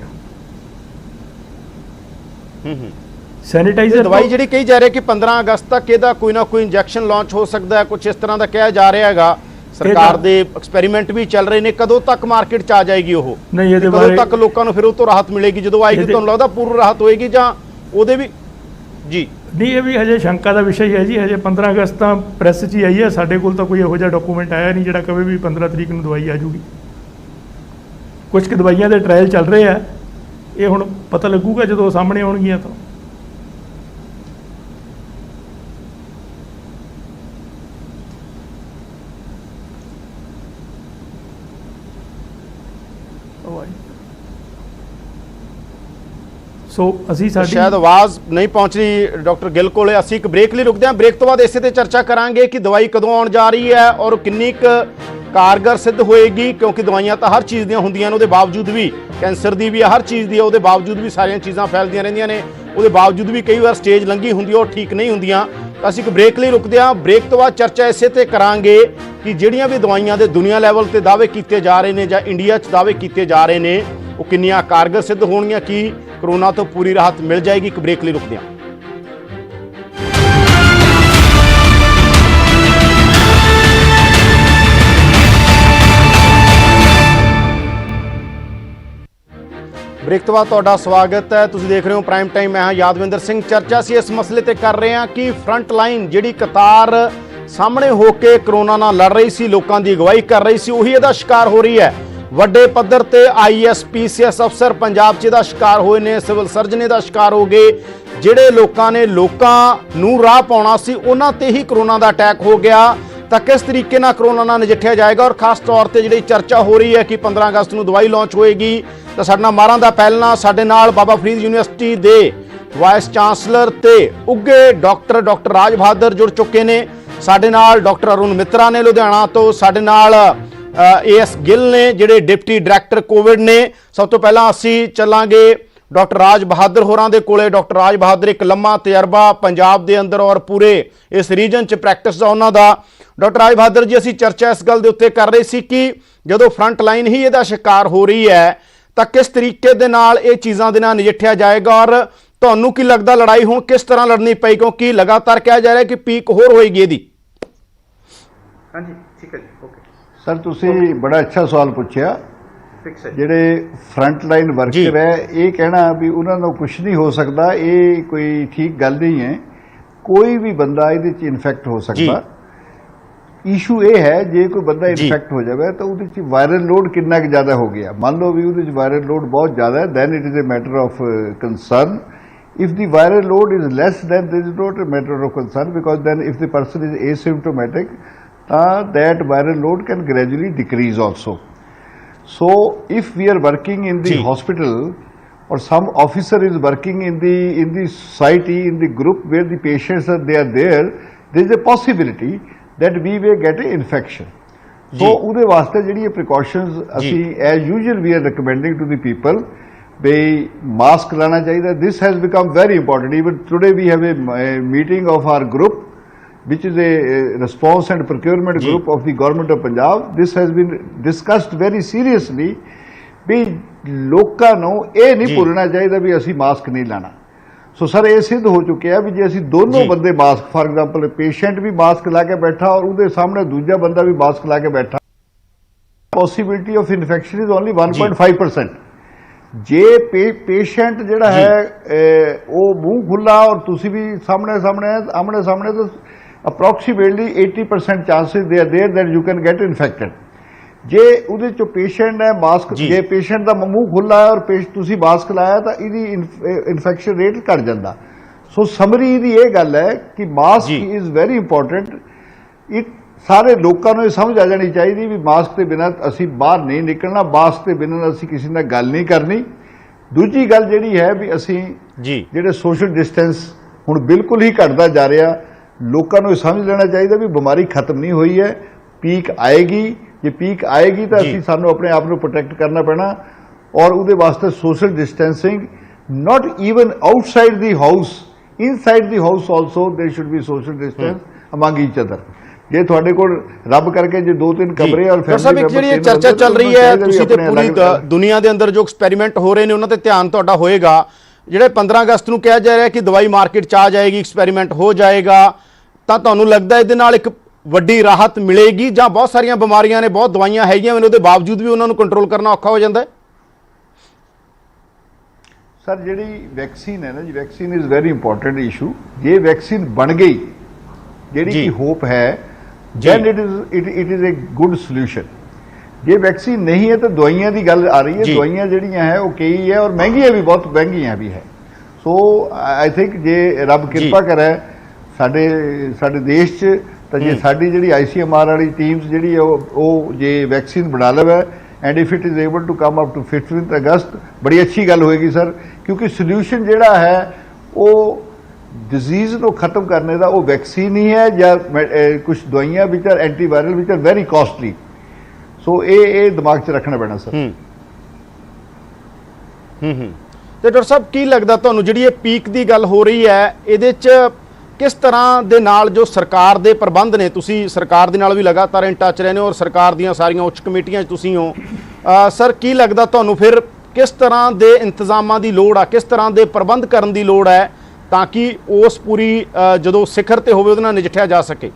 ਸੈਨੀਟਾਈਜ਼ਰ ਦਵਾਈ ਜਿਹੜੀ ਕਹੀ ਜਾ ਰਹੀ ਹੈ ਕਿ 15 ਅਗਸਤ ਤੱਕ ਇਹਦਾ ਕੋਈ ਨਾ ਕੋਈ ਇੰਜੈਕਸ਼ਨ ਲਾਂਚ ਹੋ ਸਕਦਾ ਹੈ, ਕੁਝ ਇਸ ਤਰ੍ਹਾਂ ਦਾ ਕਿਹਾ ਜਾ ਰਿਹਾ ਹੈਗਾ। ਸਰਕਾਰ ਦੇ ਐਕਸਪੈਰੀਮੈਂਟ ਵੀ ਚੱਲ ਰਹੇ ਨੇ, ਕਦੋਂ ਤੱਕ ਮਾਰਕੀਟ 'ਚ ਆ ਜਾਏਗੀ ਉਹ? ਨਹੀਂ, ਇਹਦੇ ਬਾਰੇ ਕਦੋਂ ਤੱਕ ਲੋਕਾਂ ਨੂੰ ਫਿਰ ਉਹ ਤੋਂ ਰਾਹਤ ਮਿਲੇਗੀ? ਜਦੋਂ ਆਏਗੀ ਤੁਹਾਨੂੰ ਲੱਗਦਾ ਪੂਰੀ ਰਾਹਤ ਹੋਏਗੀ ਜਾਂ ਉਹਦੇ ਵੀ ਜੀ? ਨਹੀਂ, ਇਹ ਵੀ ਹਜੇ ਸ਼ੰਕਾ ਦਾ ਵਿਸ਼ਾ ਹੀ ਹੈ ਜੀ। ਹਜੇ 15 ਅਗਸਤ ਤਾਂ ਪ੍ਰੈਸ 'ਚ ਹੀ ਆਈ ਹੈ, ਸਾਡੇ ਕੋਲ ਤਾਂ ਕੋਈ ਇਹੋ ਜਿਹਾ ਡਾਕੂਮੈਂਟ ਆਇਆ ਨਹੀਂ ਜਿਹੜਾ ਕਵੇ ਵੀ 15 ਤਰੀਕ ਨੂੰ ਦਵਾਈ ਆ ਜੂਗੀ। ਕੁਝ ਕੁ ਦਵਾਈਆਂ ਦੇ ਟ੍ਰਾਇਲ ਚੱਲ ਰਹੇ ਆ, ਇਹ ਹੁਣ ਪਤਾ ਲੱਗੂਗਾ ਜਦੋਂ ਸਾਹਮਣੇ ਆਉਣਗੀਆਂ ਤਾਂ। ਸੋ ਅਸੀਂ ਸਾਡੀ ਸ਼ਾਇਦ ਆਵਾਜ਼ ਨਹੀਂ ਪਹੁੰਚ ਰਹੀ ਡਾਕਟਰ ਗਿੱਲ ਕੋਲੇ। ਅਸੀਂ ਇੱਕ ਬ੍ਰੇਕ ਲਈ ਰੁਕਦੇ ਹਾਂ, ਬ੍ਰੇਕ ਤੋਂ ਬਾਅਦ ਇਸੇ ਤੇ ਚਰਚਾ ਕਰਾਂਗੇ ਕਿ ਦਵਾਈ ਕਦੋਂ ਆਉਣ ਜਾ ਰਹੀ ਹੈ ਔਰ ਕਿੰਨੀ ਕੁ ਕਾਰਗਰ ਸਿੱਧ ਹੋਏਗੀ, ਕਿਉਂਕਿ ਦਵਾਈਆਂ ਤਾਂ ਹਰ ਚੀਜ਼ ਦੀਆਂ ਹੁੰਦੀਆਂ ਨੇ, ਉਹਦੇ ਬਾਵਜੂਦ ਵੀ ਕੈਂਸਰ ਦੀ ਵੀ ਹਰ ਚੀਜ਼ ਦੀ ਹੈ, ਉਹਦੇ ਬਾਵਜੂਦ ਵੀ ਸਾਰੀਆਂ ਚੀਜ਼ਾਂ ਫੈਲਦੀਆਂ ਰਹਿੰਦੀਆਂ ਨੇ, ਉਹਦੇ ਬਾਵਜੂਦ ਵੀ ਕਈ ਵਾਰ ਸਟੇਜ ਲੰਘੀ ਹੁੰਦੀ ਹੈ ਉਹ ਠੀਕ ਨਹੀਂ ਹੁੰਦੀਆਂ। ਤਾਂ ਅਸੀਂ ਇੱਕ ਬ੍ਰੇਕ ਲਈ ਰੁਕਦੇ ਹਾਂ, ਬ੍ਰੇਕ ਤੋਂ ਬਾਅਦ ਚਰਚਾ ਇਸੇ ਤੇ ਕਰਾਂਗੇ ਕਿ ਜਿਹੜੀਆਂ ਵੀ ਦਵਾਈਆਂ ਦੇ ਦੁਨੀਆ ਲੈਵਲ ਤੇ ਦਾਅਵੇ ਕੀਤੇ ਜਾ ਰਹੇ ਨੇ ਜਾਂ ਇੰਡੀਆ 'ਚ ਦਾਅਵੇ ਕੀਤੇ ਜਾ ਰਹੇ ਨੇ ਉਹ ਕਿੰਨੀਆਂ ਕਾਰਗਰ ਸਿੱਧ ਹੋਣਗੀਆਂ, ਕੀ ਕੋਰੋਨਾ ਤੋਂ ਪੂਰੀ ਰਾਹਤ ਮਿਲ ਜਾਏਗੀ? ਇੱਕ ਬ੍ਰੇਕ ਲਈ ਰੁਕਦੇ ਹਾਂ। ਬ੍ਰੇਕ ਤੋਂ ਬਾਅਦ ਤੁਹਾਡਾ ਸਵਾਗਤ ਹੈ। ਤੁਸੀਂ ਦੇਖ ਰਹੇ ਹੋ ਪ੍ਰਾਈਮ ਟਾਈਮ, ਮੈਂ ਹਾਂ ਯਾਦਵਿੰਦਰ ਸਿੰਘ। ਚਰਚਾ ਅਸੀਂ ਇਸ ਮਸਲੇ ਤੇ ਕਰ ਰਹੇ ਹਾਂ ਕਿ ਫਰੰਟ ਲਾਈਨ ਜਿਹੜੀ ਕਤਾਰ ਸਾਹਮਣੇ ਹੋ ਕੇ ਕਰੋਨਾ ਨਾਲ ਲੜ ਰਹੀ ਸੀ, ਲੋਕਾਂ ਦੀ ਅਗਵਾਈ ਕਰ ਰਹੀ ਸੀ, ਉਹੀ ਇਹਦਾ ਸ਼ਿਕਾਰ ਹੋ ਰਹੀ ਹੈ। ਵੱਡੇ ਪੱਧਰ ਤੇ IAS PCS ਅਫਸਰ ਪੰਜਾਬ 'ਚ ਇਹਦਾ ਸ਼ਿਕਾਰ ਹੋਏ ਨੇ, ਸਿਵਲ ਸਰਜਨ ਇਹਦਾ ਸ਼ਿਕਾਰ ਹੋ ਗਏ। ਜਿਹੜੇ ਲੋਕਾਂ ਨੇ ਲੋਕਾਂ ਨੂੰ ਰਾਹ ਪਾਉਣਾ ਸੀ, ਉਹਨਾਂ ਤੇ ਹੀ ਕਰੋਨਾ ਦਾ ਅਟੈਕ ਹੋ ਗਿਆ। ਤਾਂ ਕਿਸ ਤਰੀਕੇ ਨਾਲ ਕਰੋਨਾ ਨਾਲ ਨਜਿੱਠਿਆ ਜਾਏਗਾ, ਔਰ ਖਾਸ ਤੌਰ ਤੇ ਜਿਹੜੀ ਚਰਚਾ ਹੋ ਰਹੀ ਹੈ ਕਿ 15 ਅਗਸਤ ਨੂੰ ਦਵਾਈ ਲਾਂਚ ਹੋਏਗੀ। ਤਾਂ ਸਾਡੇ ਨਾਲ ਮਾਰਾਂ ਦਾ ਪਹਿਲਣਾ, ਸਾਡੇ ਨਾਲ ਬਾਬਾ ਫਰੀਦ ਯੂਨੀਵਰਸਿਟੀ ਦੇ ਵਾਇਸ ਚਾਂਸਲਰ ਤੇ ਉੱਘੇ ਡਾਕਟਰ ਰਾਜ ਬਹਾਦਰ ਜੁੜ ਚੁੱਕੇ ਨੇ। ਸਾਡੇ ਨਾਲ ਡਾਕਟਰ ਅਰੁਣ ਮਿੱਤਰਾ ਨੇ ਲੁਧਿਆਣਾ ਤੋਂ, ਸਾਡੇ ਨਾਲ AS ਗਿੱਲ ਨੇ ਜਿਹੜੇ ਡਿਪਟੀ ਡਾਇਰੈਕਟਰ ਕੋਵਿਡ ਨੇ। ਸਭ ਤੋਂ ਪਹਿਲਾਂ ਅਸੀਂ ਚੱਲਾਂਗੇ ਡਾਕਟਰ ਰਾਜ ਬਹਾਦਰ ਹੋਰਾਂ ਦੇ ਕੋਲੇ। ਡਾਕਟਰ ਰਾਜ ਬਹਾਦਰ ਇੱਕ ਲੰਮਾ ਤਜਰਬਾ ਪੰਜਾਬ ਦੇ ਅੰਦਰ ਔਰ ਪੂਰੇ ਇਸ ਰੀਜਨ 'ਚ ਪ੍ਰੈਕਟਿਸ ਦਾ ਉਹਨਾਂ ਦਾ। ਡਾਕਟਰ ਰਾਜ ਬਹਾਦਰ ਜੀ, ਅਸੀਂ ਚਰਚਾ ਇਸ ਗੱਲ ਦੇ ਉੱਤੇ ਕਰ ਰਹੇ ਸੀ ਕਿ ਜਦੋਂ ਫਰੰਟ ਲਾਈਨ ਹੀ ਇਹਦਾ ਸ਼ਿਕਾਰ ਹੋ ਰਹੀ ਹੈ ਤਾਂ ਕਿਸ ਤਰੀਕੇ ਦੇ ਨਾਲ ਇਹ ਚੀਜ਼ਾਂ ਦੇ ਨਾਲ ਨਜਿੱਠਿਆ ਜਾਏਗਾ, ਔਰ ਤੁਹਾਨੂੰ ਕੀ ਲੱਗਦਾ ਲੜਾਈ ਹੁਣ ਕਿਸ ਤਰ੍ਹਾਂ ਲੜਨੀ ਪਈ, ਕਿਉਂਕਿ ਲਗਾਤਾਰ ਕਿਹਾ ਜਾ ਰਿਹਾ ਕਿ ਪੀਕ ਹੋਰ ਹੋਏਗੀ ਇਹਦੀ। ਹਾਂਜੀ ਠੀਕ ਹੈ ਜੀ, ਓਕੇ ਸਰ, ਤੁਸੀਂ ਬੜਾ ਅੱਛਾ ਸਵਾਲ ਪੁੱਛਿਆ। ਫਿਕਸ ਹੈ ਜਿਹੜੇ ਫਰੰਟ ਲਾਈਨ ਵਰਕਰ ਹੈ, ਇਹ ਕਹਿਣਾ ਵੀ ਉਹਨਾਂ ਨੂੰ ਕੁਝ ਨਹੀਂ ਹੋ ਸਕਦਾ, ਇਹ ਕੋਈ ਠੀਕ ਗੱਲ ਨਹੀਂ ਹੈ। ਕੋਈ ਵੀ ਬੰਦਾ ਇਹਦੇ 'ਚ ਇਨਫੈਕਟ ਹੋ ਸਕਦਾ। ਇਸ਼ੂ ਇਹ ਹੈ, ਜੇ ਕੋਈ ਬੰਦਾ ਇਨਫੈਕਟ ਹੋ ਜਾਵੇ ਤਾਂ ਉਹਦੇ 'ਚ ਵਾਇਰਲ ਲੋਡ ਕਿੰਨਾ ਕੁ ਜ਼ਿਆਦਾ ਹੋ ਗਿਆ। ਮੰਨ ਲਓ ਵੀ ਉਹਦੇ 'ਚ ਵਾਇਰਲ ਲੋਡ ਬਹੁਤ ਜ਼ਿਆਦਾ ਹੈ, then it is a matter of concern. If the viral load is less, then there is not a matter of concern, because then if the person is asymptomatic, that viral load can gradually decrease also. So if we are working in the hospital, or some officer is working in the society, in the group where the patients are there is a possibility that we may get an infection. So ਉਹਦੇ ਵਾਸਤੇ ਜਿਹੜੀ precautions ਅਸੀਂ as usual we are recommending to the people, they mask ਲਾਣਾ ਚਾਹੀਦਾ। This has become very important. Even today we have a meeting of our group, which is a response and procurement group of the government of Punjab. This has been discussed very seriously ਵੀ ਲੋਕਾਂ ਨੂੰ ਇਹ ਨਹੀਂ ਭੁੱਲਣਾ ਚਾਹੀਦਾ ਵੀ ਅਸੀਂ mask ਨਹੀਂ ਲਾਣਾ। So sir, ਇਹ ਸਿੱਧ ਹੋ ਚੁੱਕਿਆ ਵੀ ਜੇ ਅਸੀਂ ਦੋਨੋਂ ਬੰਦੇ ਮਾਸਕ, ਫਾਰ ਐਗਜ਼ਾਮਪਲ ਪੇਸ਼ੈਂਟ ਵੀ ਮਾਸਕ ਲਾ ਕੇ ਬੈਠਾ ਔਰ ਉਹਦੇ ਸਾਹਮਣੇ ਦੂਜਾ ਬੰਦਾ ਵੀ ਮਾਸਕ ਲਾ ਕੇ ਬੈਠਾ, possibility of infection is only 1.5%। ਜੇ ਪੇਸ਼ੈਂਟ ਜਿਹੜਾ ਹੈ ਉਹ ਮੂੰਹ ਖੁੱਲਾ ਔਰ ਤੁਸੀਂ ਵੀ ਆਮਣੇ ਸਾਹਮਣੇ ਤਾਂ approximately 80% chances they are there that you can get infected. ਜੇ ਉਹਦੇ ਚੋਂ ਪੇਸ਼ੈਂਟ ਹੈ ਮਾਸਕ, ਜੇ ਪੇਸ਼ੈਂਟ ਦਾ ਮੂੰਹ ਖੁੱਲਾ ਹੈ ਔਰ ਤੁਸੀਂ ਮਾਸਕ ਲਾਇਆ ਤਾਂ ਇਹਦੀ ਇਨਫੈਕਸ਼ਨ ਰੇਟ ਘਟ ਜਾਂਦਾ। ਸੋ ਸਮਰੀ ਦੀ ਇਹ ਗੱਲ ਹੈ ਕਿ ਮਾਸਕ ਇਜ਼ ਵੈਰੀ ਇੰਪੋਰਟੈਂਟ। ਸਾਰੇ ਲੋਕਾਂ ਨੂੰ ਇਹ ਸਮਝ ਆ ਜਾਣੀ ਚਾਹੀਦੀ ਵੀ ਮਾਸਕ ਦੇ ਬਿਨਾਂ ਅਸੀਂ ਬਾਹਰ ਨਹੀਂ ਨਿਕਲਣਾ, ਮਾਸਕ ਦੇ ਬਿਨਾਂ ਅਸੀਂ ਕਿਸੇ ਨਾਲ ਗੱਲ ਨਹੀਂ ਕਰਨੀ। ਦੂਜੀ ਗੱਲ ਜਿਹੜੀ ਹੈ ਵੀ ਅਸੀਂ ਜਿਹੜੇ ਸੋਸ਼ਲ ਡਿਸਟੈਂਸ ਹੁਣ ਬਿਲਕੁਲ ਹੀ ਘਟਦਾ ਜਾ ਰਿਹਾ, ਲੋਕਾਂ ਨੂੰ ਇਹ ਸਮਝ ਲੈਣਾ ਚਾਹੀਦਾ ਵੀ ਬਿਮਾਰੀ ਖਤਮ ਨਹੀਂ ਹੋਈ ਹੈ, ਪੀਕ ਆਏਗੀ। ਜੇ ਪੀਕ ਆਏਗੀ ਤਾਂ ਅਸੀਂ ਸਾਨੂੰ ਆਪਣੇ ਆਪ ਨੂੰ ਪ੍ਰੋਟੈਕਟ ਕਰਨਾ ਪੈਣਾ, ਔਰ ਉਹਦੇ ਵਾਸਤੇ social distancing, not even outside the house, inside the house also there should be social distance among each other. ਜੇ ਤੁਹਾਡੇ ਕੋਲ ਰੱਬ ਕਰਕੇ ਜੇ 2-3 ਕਮਰੇ ਔਰ ਫੈਮਿਲੀ ਮੈਂਬਰ, ਜਿਹੜੀ ਚਰਚਾ ਚੱਲ ਰਹੀ ਹੈ, ਤੁਸੀਂ ਤੇ ਪੂਰੀ ਦੁਨੀਆ ਦੇ ਅੰਦਰ ਜੋ ਐਕਸਪੈਰੀਮੈਂਟ ਹੋ ਰਹੇ ਨੇ ਉਹਨਾਂ ਤੇ ਧਿਆਨ ਤੁਹਾਡਾ ਹੋਏਗਾ। ਜਿਹੜੇ 15 ਅਗਸਤ ਨੂੰ ਕਿਹਾ ਜਾ ਰਿਹਾ ਕਿ ਦਵਾਈ ਮਾਰਕੀਟ 'ਚ ਆ ਜਾਏਗੀ, ਐਕਸਪੈਰੀਮੈਂਟ ਹੋ ਜਾਏਗਾ, ਤਾਂ ਤੁਹਾਨੂੰ ਲੱਗਦਾ ਇਹਦੇ ਨਾਲ ਇੱਕ ਵੱਡੀ ਰਾਹਤ ਮਿਲੇਗੀ, ਜਾਂ ਬਹੁਤ ਸਾਰੀਆਂ ਬਿਮਾਰੀਆਂ ਨੇ, ਬਹੁਤ ਦਵਾਈਆਂ ਹੈਗੀਆਂ, ਉਹਦੇ ਬਾਵਜੂਦ ਵੀ ਉਹਨਾਂ ਨੂੰ ਕੰਟਰੋਲ ਕਰਨਾ ਔਖਾ ਹੋ ਜਾਂਦਾ ਹੈ? ਸਰ, ਜਿਹੜੀ ਵੈਕਸੀਨ ਹੈ ਨਾ ਜੀ, vaccine is very important issue. ਜੇ ਵੈਕਸੀਨ ਬਣ ਗਈ, ਜਿਹੜੀ ਕਿ ਹੋਪ ਹੈ, then it is a good solution। ਜੇ ਵੈਕਸੀਨ ਨਹੀਂ ਹੈ ਤਾਂ ਦਵਾਈਆਂ ਦੀ ਗੱਲ ਆ ਰਹੀ ਹੈ। ਦਵਾਈਆਂ ਜਿਹੜੀਆਂ ਹੈ ਉਹ ਕਈ ਹੈ ਔਰ ਮਹਿੰਗੀਆਂ ਵੀ, ਬਹੁਤ ਮਹਿੰਗੀਆਂ ਵੀ ਹੈ। ਸੋ ਆਈ ਥਿੰਕ ਜੇ ਰੱਬ ਕਿਰਪਾ ਕਰੇ ਸਾਡੇ ਦੇਸ਼ 'ਚ, ਤਾਂ ਜੇ ਸਾਡੀ ਜਿਹੜੀ ICMR ਵਾਲੀ ਟੀਮਸ ਜਿਹੜੀ ਹੈ ਉਹ ਜੇ ਵੈਕਸੀਨ ਬਣਾ ਲਵੇ, and if it is able to come up to 15 ਅਗਸਤ, ਬੜੀ ਅੱਛੀ ਗੱਲ ਹੋਏਗੀ ਸਰ। ਕਿਉਂਕਿ ਸੋਲਿਊਸ਼ਨ ਜਿਹੜਾ ਹੈ ਉਹ डिजीज को खत्म करने का वो वैक्सीन ही है, या कुछ दवाइयां which are antiviral which are very costly. So ये दिमाग च रखना पैना सर। ਤੇ ਡਾਕਟਰ ਸਾਹਿਬ, ਕੀ ਲੱਗਦਾ ਤੁਹਾਨੂੰ ਜਿਹੜੀ ਇਹ ਪੀਕ ਦੀ ਗੱਲ ਹੋ ਰਹੀ ਹੈ, ਇਹਦੇ 'ਚ ਕਿਸ ਤਰ੍ਹਾਂ ਦੇ ਨਾਲ ਜੋ ਸਰਕਾਰ ਦੇ ਪ੍ਰਬੰਧ ਨੇ, ਤੁਸੀਂ ਸਰਕਾਰ ਦੇ ਨਾਲ ਵੀ ਲਗਾਤਾਰ ਇਨ ਟੱਚ ਰਹਿੰਦੇ ਹੋ ਔਰ ਸਰਕਾਰ ਦੀਆਂ ਸਾਰੀਆਂ ਉੱਚ ਕਮੇਟੀਆਂ 'ਚ ਤੁਸੀਂ ਹੋ, ਸਰ ਕੀ ਲੱਗਦਾ ਤੁਹਾਨੂੰ ਫਿਰ ਕਿਸ ਤਰ੍ਹਾਂ ਦੇ ਇੰਤਜ਼ਾਮਾਂ ਦੀ ਲੋੜ ਆ, ਕਿਸ ਤਰ੍ਹਾਂ ਦੇ ਪ੍ਰਬੰਧ ਕਰਨ ਦੀ ਲੋੜ ਹੈ ਤਾਂ ਕਿ ਉਸ ਪੂਰੀ ਜਦੋਂ ਸਿਖਰ ਤੇ ਹੋਵੇ ਉਹਦੇ ਨਾਲ ਨਜਿੱਠਿਆ ਜਾ ਸਕੇ?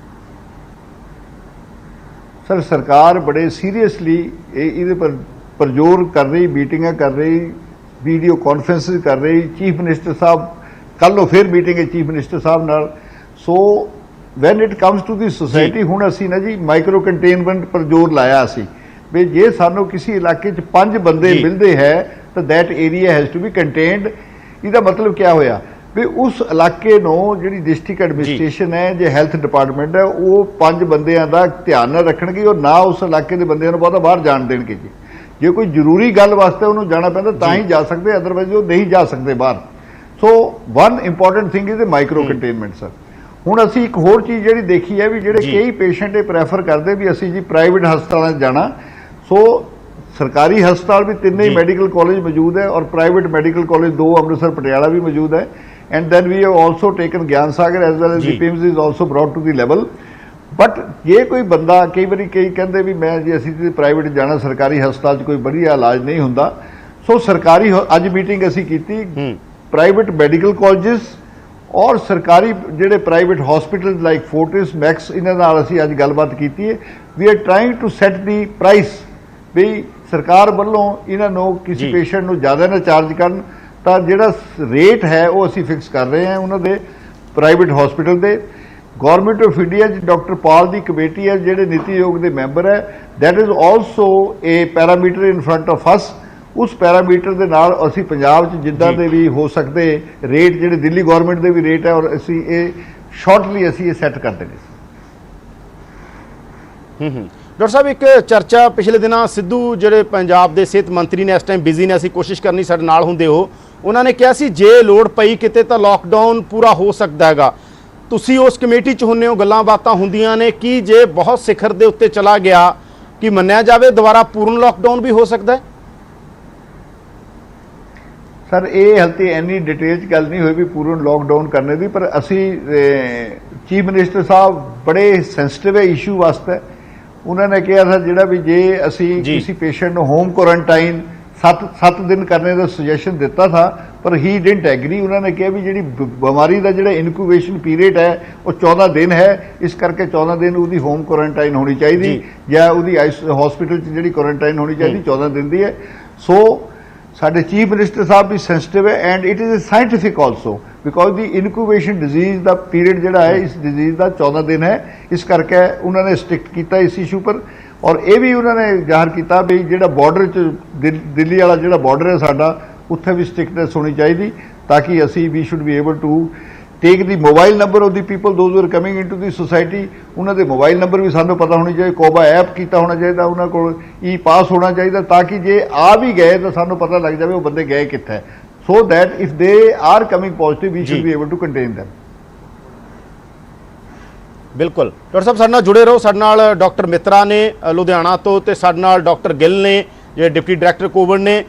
ਸਰ, ਸਰਕਾਰ ਬੜੇ ਸੀਰੀਅਸਲੀ ਇਹਦੇ ਪਰ ਜ਼ੋਰ ਕਰ ਰਹੀ, ਮੀਟਿੰਗਾਂ ਕਰ ਰਹੀ, ਵੀਡੀਓ ਕਾਨਫਰੰਸਿਸ ਕਰ ਰਹੀ। ਚੀਫ ਮਿਨਿਸਟਰ ਸਾਹਿਬ ਕੱਲ੍ਹ ਨੂੰ ਫਿਰ ਮੀਟਿੰਗ ਹੈ ਚੀਫ ਮਿਨਿਸਟਰ ਸਾਹਿਬ ਨਾਲ। So when it comes to the society, ਹੁਣ ਅਸੀਂ ਨਾ ਜੀ ਮਾਈਕਰੋ ਕੰਟੇਨਮੈਂਟ ਪਰ ਜ਼ੋਰ ਲਾਇਆ ਅਸੀਂ ਵੀ ਜੇ ਸਾਨੂੰ ਕਿਸੇ ਇਲਾਕੇ 'ਚ 5 ਬੰਦੇ ਮਿਲਦੇ ਹੈ ਤਾਂ that area has to be contained. ਇਹਦਾ ਮਤਲਬ ਕੀ ਹੋਇਆ ਵੀ ਉਸ ਇਲਾਕੇ ਨੂੰ ਜਿਹੜੀ ਡਿਸਟ੍ਰਿਕਟ ਐਡਮਿਨਿਸਟ੍ਰੇਸ਼ਨ ਹੈ, ਜੇ ਹੈਲਥ ਡਿਪਾਰਟਮੈਂਟ ਹੈ, ਉਹ 5 ਬੰਦਿਆਂ ਦਾ ਧਿਆਨ ਨਾਲ ਰੱਖਣਗੇ ਔਰ ਨਾ ਉਸ ਇਲਾਕੇ ਦੇ ਬੰਦਿਆਂ ਨੂੰ ਬਹੁਤਾ ਬਾਹਰ ਜਾਣ ਦੇਣਗੇ ਜੀ। ਜੇ ਕੋਈ ਜ਼ਰੂਰੀ ਗੱਲ ਵਾਸਤੇ ਉਹਨੂੰ ਜਾਣਾ ਪੈਂਦਾ ਤਾਂ ਹੀ ਜਾ ਸਕਦੇ, ਅਦਰਵਾਈਜ਼ ਉਹ ਨਹੀਂ ਜਾ ਸਕਦੇ ਬਾਹਰ। ਸੋ one important thing is micro containment sir. ਹੁਣ ਅਸੀਂ ਇੱਕ ਹੋਰ ਚੀਜ਼ ਜਿਹੜੀ ਦੇਖੀ ਹੈ ਵੀ ਜਿਹੜੇ ਕਈ ਪੇਸ਼ੈਂਟ ਇਹ ਪ੍ਰੈਫਰ ਕਰਦੇ ਵੀ ਅਸੀਂ ਜੀ ਪ੍ਰਾਈਵੇਟ ਹਸਪਤਾਲਾਂ 'ਚ ਜਾਣਾ। ਸੋ ਸਰਕਾਰੀ ਹਸਪਤਾਲ ਵੀ ਤਿੰਨੇ ਹੀ ਮੈਡੀਕਲ ਕਾਲਜ ਮੌਜੂਦ ਹੈ ਔਰ private medical college 2 Amritsar Patiala ਵੀ ਮੌਜੂਦ ਹੈ। And then we have also taken Gian Sagar as well as the PIMS is also brought to the level. But ਜੇ ਕੋਈ ਬੰਦਾ ਕਈ ਵਾਰੀ ਕਹਿੰਦੇ ਵੀ ਮੈਂ ਜੀ ਅਸੀਂ ਪ੍ਰਾਈਵੇਟ ਜਾਣਾ, ਸਰਕਾਰੀ ਹਸਪਤਾਲ 'ਚ ਕੋਈ ਵਧੀਆ ਇਲਾਜ ਨਹੀਂ ਹੁੰਦਾ। ਸੋ ਸਰਕਾਰੀ ਅੱਜ ਮੀਟਿੰਗ ਅਸੀਂ ਕੀਤੀ ਪ੍ਰਾਈਵੇਟ ਮੈਡੀਕਲ ਕਾਲਜਸ ਔਰ ਸਰਕਾਰੀ ਜਿਹੜੇ private hospital like Fortis Max, ਇਹਨਾਂ ਨਾਲ ਅਸੀਂ ਅੱਜ ਗੱਲਬਾਤ ਕੀਤੀ ਹੈ। We are trying to set the price ਵੀ ਸਰਕਾਰ ਵੱਲੋਂ ਇਹਨਾਂ ਨੂੰ ਕਿਸੇ ਪੇਸ਼ੈਂਟ ਨੂੰ ਜ਼ਿਆਦਾ ਨਾ ਚਾਰਜ ਕਰਨ, ਤਾਂ ਜਿਹੜਾ ਰੇਟ ਹੈ ਉਹ ਅਸੀਂ ਫਿਕਸ ਕਰ ਰਹੇ ਹਾਂ ਉਹਨਾਂ ਦੇ ਪ੍ਰਾਈਵੇਟ ਹਸਪੀਟਲ ਦੇ। ਗੌਰਮੈਂਟ ਆਫ ਇੰਡੀਆ 'ਚ ਡਾਕਟਰ ਪਾਲ ਦੀ ਕਮੇਟੀ ਹੈ ਜਿਹੜੇ ਨੀਤੀ ਆਯੋਗ ਦੇ ਮੈਂਬਰ ਹੈ, that is also A parameter in front of ਅਸ। ਉਸ ਪੈਰਾਮੀਟਰ ਦੇ ਨਾਲ ਅਸੀਂ ਪੰਜਾਬ 'ਚ ਜਿੱਦਾਂ ਦੇ ਵੀ ਹੋ ਸਕਦੇ ਰੇਟ, ਜਿਹੜੇ ਦਿੱਲੀ ਗੌਰਮੈਂਟ ਦੇ ਵੀ ਰੇਟ ਹੈ, ਔਰ ਅਸੀਂ ਇਹ ਸ਼ਾਰਟਲੀ ਅਸੀਂ ਇਹ ਸੈੱਟ ਕਰ ਦੇਣੇ। ਡਾਕਟਰ ਸਾਹਿਬ, ਇੱਕ ਚਰਚਾ ਪਿਛਲੇ ਦਿਨਾਂ ਸਿੱਧੂ ਜਿਹੜੇ ਪੰਜਾਬ ਦੇ ਸਿਹਤ ਮੰਤਰੀ ਨੇ, ਇਸ ਟਾਈਮ ਬਿਜ਼ੀ ਨੇ, ਅਸੀਂ ਕੋਸ਼ਿਸ਼ ਕਰਨੀ ਸਾਡੇ ਨਾਲ ਹੁੰਦੇ ਹੋ, ਉਹਨਾਂ ਨੇ ਕਿਹਾ ਸੀ ਜੇ ਲੋੜ ਪਈ ਕਿਤੇ ਤਾਂ ਲਾਕਡਾਊਨ ਪੂਰਾ ਹੋ ਸਕਦਾ ਹੈਗਾ। ਤੁਸੀਂ ਉਸ ਕਮੇਟੀ 'ਚ ਹੁੰਦੇ ਹੋ, ਗੱਲਾਂ ਬਾਤਾਂ ਹੁੰਦੀਆਂ ਨੇ ਕਿ ਜੇ ਬਹੁਤ ਸਿਖਰ ਦੇ ਉੱਤੇ ਚਲਾ ਗਿਆ ਕਿ ਮੰਨਿਆ ਜਾਵੇ ਦੁਬਾਰਾ ਪੂਰਨ ਲਾਕਡਾਊਨ ਵੀ ਹੋ ਸਕਦਾ ਹੈ? ਸਰ ਇਹ ਹਲਤੇ ਇੰਨੀ ਡਿਟੇਲ 'ਚ ਗੱਲ ਨਹੀਂ ਹੋਈ ਵੀ ਪੂਰਨ ਲਾਕਡਾਊਨ ਕਰਨੇ ਦੀ, ਪਰ ਅਸੀਂ ਚੀਫ ਮਿਨਿਸਟਰ ਸਾਹਿਬ ਬੜੇ ਸੈਂਸਿਟਿਵ ਹੈ ਇਸ਼ੂ ਵਾਸਤੇ। ਉਹਨਾਂ ਨੇ ਕਿਹਾ ਸਰ ਜਿਹੜਾ ਵੀ ਜੇ ਅਸੀਂ ਕਿਸੇ ਪੇਸ਼ੈਂਟ ਨੂੰ ਹੋਮ ਕੁਆਰੰਟਾਈਨ 7 ਦਿਨ ਕਰਨੇ ਦਾ ਸੁਜੈਸ਼ਨ ਦਿੱਤਾ ਥਾ, ਪਰ ਹੀ ਡਿਡਨਟ ਐਗਰੀ। ਉਹਨਾਂ ਨੇ ਕਿਹਾ ਵੀ ਜਿਹੜੀ ਬਿਮਾਰੀ ਦਾ ਜਿਹੜਾ ਇਨਕੂਬੇਸ਼ਨ ਪੀਰੀਅਡ ਹੈ ਉਹ 14 ਦਿਨ ਹੈ, ਇਸ ਕਰਕੇ 14 ਦਿਨ ਉਹਦੀ ਹੋਮ ਕੁਆਰੰਟਾਈਨ ਹੋਣੀ ਚਾਹੀਦੀ ਜਾਂ ਉਹਦੀ ਹਸਪੀਟਲ 'ਚ ਜਿਹੜੀ ਕੁਆਰੰਟਾਈਨ ਹੋਣੀ ਚਾਹੀਦੀ 14 ਦਿਨ ਦੀ ਹੈ। ਸੋ ਸਾਡੇ ਚੀਫ ਮਿਨਿਸਟਰ ਸਾਹਿਬ ਵੀ ਸੈਂਸਿਟਿਵ ਹੈ and it is scientific also because the incubation disease the period ਜਿਹੜਾ ਹੈ ਇਸ ਡਿਜ਼ੀਜ਼ ਦਾ 14 ਦਿਨ ਹੈ। ਇਸ ਕਰਕੇ ਉਹਨਾਂ ਨੇ ਸਟ੍ਰਿਕਟ ਕੀਤਾ ਇਸ ਇਸ਼ੂ ਪਰ। ਔਰ ਇਹ ਵੀ ਉਹਨਾਂ ਨੇ ਜ਼ਾਹਰ ਕੀਤਾ ਵੀ ਜਿਹੜਾ ਬਾਰਡਰ 'ਚ ਦਿੱਲੀ ਵਾਲਾ ਜਿਹੜਾ ਬਾਰਡਰ ਹੈ ਸਾਡਾ, ਉੱਥੇ ਵੀ ਸਟ੍ਰਿਕਟਨੈਸ ਹੋਣੀ ਚਾਹੀਦੀ ਤਾਂ ਕਿ ਅਸੀਂ ਵੀ should be able to take the mobile number of the people those are coming into the society. ਉਹਨਾਂ ਦੇ ਮੋਬਾਈਲ ਨੰਬਰ ਵੀ ਸਾਨੂੰ ਪਤਾ ਹੋਣੀ ਚਾਹੀਦੀ, ਕੋਬਾ ਐਪ ਕੀਤਾ ਹੋਣਾ ਚਾਹੀਦਾ, ਉਹਨਾਂ ਕੋਲ ਈ ਪਾਸ ਹੋਣਾ ਚਾਹੀਦਾ ਤਾਂ ਕਿ ਜੇ ਆ ਵੀ ਗਏ ਤਾਂ ਸਾਨੂੰ ਪਤਾ ਲੱਗ ਜਾਵੇ ਉਹ ਬੰਦੇ ਗਏ ਕਿੱਥੇ, so that if they are coming positive we should be able to contain them. ਬਿਲਕੁਲ ਡਾਕਟਰ ਸਾਹਿਬ ਸਾਡੇ ਨਾਲ ਜੁੜੇ ਰਹੋ। ਸਾਡੇ ਨਾਲ ਡਾਕਟਰ ਮਿੱਤਰਾ ਨੇ ਲੁਧਿਆਣਾ ਤੋਂ ਤੇ ਸਾਡੇ ਨਾਲ ਡਾਕਟਰ ਗਿੱਲ ਨੇ ਜਿਹੜੇ ਡਿਪਟੀ ਡਾਇਰੈਕਟਰ ਕੋਵਿਡ ਨੇ।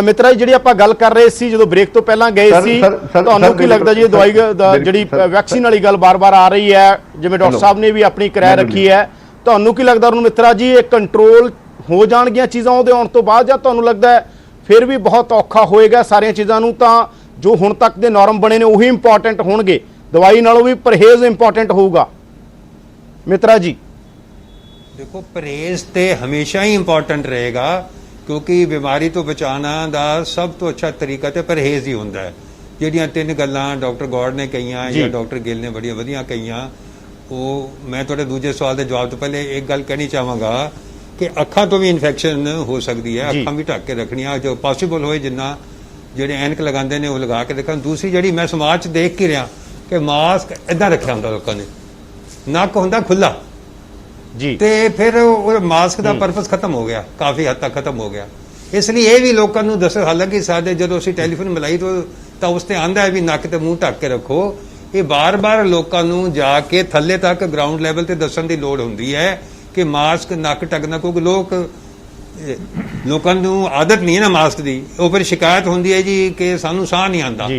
ਮਿੱਤਰਾ ਜੀ, ਜਿਹੜੀ ਆਪਾਂ ਗੱਲ ਕਰ ਰਹੇ ਸੀ ਜਦੋਂ ਬ੍ਰੇਕ ਤੋਂ ਪਹਿਲਾਂ ਗਏ ਸੀ, ਤੁਹਾਨੂੰ ਕੀ ਲੱਗਦਾ ਜੀ ਦਵਾਈ ਜਿਹੜੀ ਵੈਕਸੀਨ ਵਾਲੀ ਗੱਲ ਬਾਰ-ਬਾਰ ਆ ਰਹੀ ਹੈ, ਜਿਵੇਂ ਡਾਕਟਰ ਸਾਹਿਬ ਨੇ ਵੀ ਆਪਣੀ ਕਿਰਾਏ ਰੱਖੀ ਹੈ, ਤੁਹਾਨੂੰ ਕੀ ਲੱਗਦਾ ਉਹਨੂੰ ਮਿੱਤਰਾ ਜੀ ਇਹ ਕੰਟਰੋਲ ਹੋ ਜਾਣਗੀਆਂ ਚੀਜ਼ਾਂ ਉਹਦੇ ਆਉਣ ਤੋਂ ਬਾਅਦ, ਜਾਂ ਤੁਹਾਨੂੰ ਲੱਗਦਾ ਹੈ ਫਿਰ ਵੀ ਬਹੁਤ ਔਖਾ ਹੋਏਗਾ ਸਾਰੀਆਂ ਚੀਜ਼ਾਂ ਨੂੰ, ਤਾਂ ਜੋ ਹੁਣ ਤੱਕ ਦੇ ਨਾਰਮ ਬਣੇ ਨੇ ਉਹੀ ਇੰਪੋਰਟੈਂਟ ਹੋਣਗੇ, ਦਵਾਈ ਨਾਲੋਂ ਵੀ ਪਰਹੇਜ਼ ਇੰਪੋਰਟੈਂਟ ਹੋਊਗਾ? ਮਿੱਤਰਾ ਜੀ देखो परहेज तो हमेशा ही इंपॉर्टेंट रहेगा क्योंकि बीमारी तो बचाना दा सब तो अच्छा तरीका तो परहेज ही होंदा है। ਜਿਹੜੀਆਂ 3 ਗੱਲਾਂ ਡਾਕਟਰ ਗੌੜ ਨੇ ਕਹੀਆਂ ਜਾਂ ਡਾਕਟਰ ਗਿੱਲ ਨੇ ਬੜੀਆਂ ਵਧੀਆ ਕਹੀਆਂ, ਉਹ ਮੈਂ ਤੁਹਾਡੇ ਦੂਜੇ ਸਵਾਲ ਦੇ ਜਵਾਬ ਤੋਂ ਪਹਿਲੇ ਇੱਕ ਗੱਲ ਕਹਿਣੀ ਚਾਹਾਂਗਾ ਕਿ ਅੱਖਾਂ ਤੋਂ ਵੀ ਇਨਫੈਕਸ਼ਨ ਹੋ ਸਕਦੀ ਹੈ, ਅੱਖਾਂ ਵੀ ਢੱਕ ਕੇ ਰੱਖਣੀਆਂ ਜੋ ਪੋਸੀਬਲ ਹੋਏ, ਜਿੰਨਾ ਜਿਹੜੇ ਐਨਕ ਲਗਾਉਂਦੇ ਨੇ ਉਹ ਲਗਾ ਕੇ ਦੇਖਣ। ਦੂਸਰੀ ਜਿਹੜੀ ਮੈਂ ਸਮਾਜ 'ਚ ਦੇਖ ਕੇ ਰਿਹਾ ਕਿ ਮਾਸਕ ਇਦਾਂ ਰੱਖਿਆ ਹੁੰਦਾ ਲੋਕਾਂ ਨੇ, ਨੱਕ ਹੁੰਦਾ ਖੁੱਲਾ ਜੀ, ਤੇ ਫਿਰ ਉਹ ਮਾਸਕ ਦਾ ਪਰਪਸ ਖਤਮ ਹੋ ਗਿਆ, ਕਾਫੀ ਹੱਦ ਤੱਕ ਖਤਮ ਹੋ ਗਿਆ। ਇਸ ਲਈ ਇਹ ਵੀ ਲੋਕਾਂ ਨੂੰ ਦੱਸੋ, ਹਾਲਾਂਕਿ ਸਾਡੇ ਜਦੋਂ ਅਸੀਂ ਟੈਲੀਫੋਨ ਮਿਲਾਈ ਤਾਂ ਉਸ ਤੇ ਆਂਦਾ ਹੈ ਵੀ ਨੱਕ ਤੇ ਮੂੰਹ ਢੱਕ ਕੇ ਰੱਖੋ। ਇਹ ਬਾਰ-ਬਾਰ ਲੋਕਾਂ ਨੂੰ ਜਾ ਕੇ ਥੱਲੇ ਤੱਕ ਗਰਾਊਂਡ ਲੈਵਲ ਤੇ ਦੱਸਣ ਦੀ ਲੋੜ ਹੁੰਦੀ ਹੈ ਕਿ ਮਾਸਕ ਨੱਕ ਢੱਕਣਾ, ਕਿਉਂਕਿ ਲੋਕਾਂ ਨੂੰ ਆਦਤ ਨਹੀਂ ਹੈ ਨਾ ਮਾਸਕ ਦੀ। ਉਹ ਫਿਰ ਸ਼ਿਕਾਇਤ ਹੁੰਦੀ ਹੈ ਜੀ ਕਿ ਸਾਨੂੰ ਸਾਹ ਨਹੀਂ ਆਉਂਦਾ,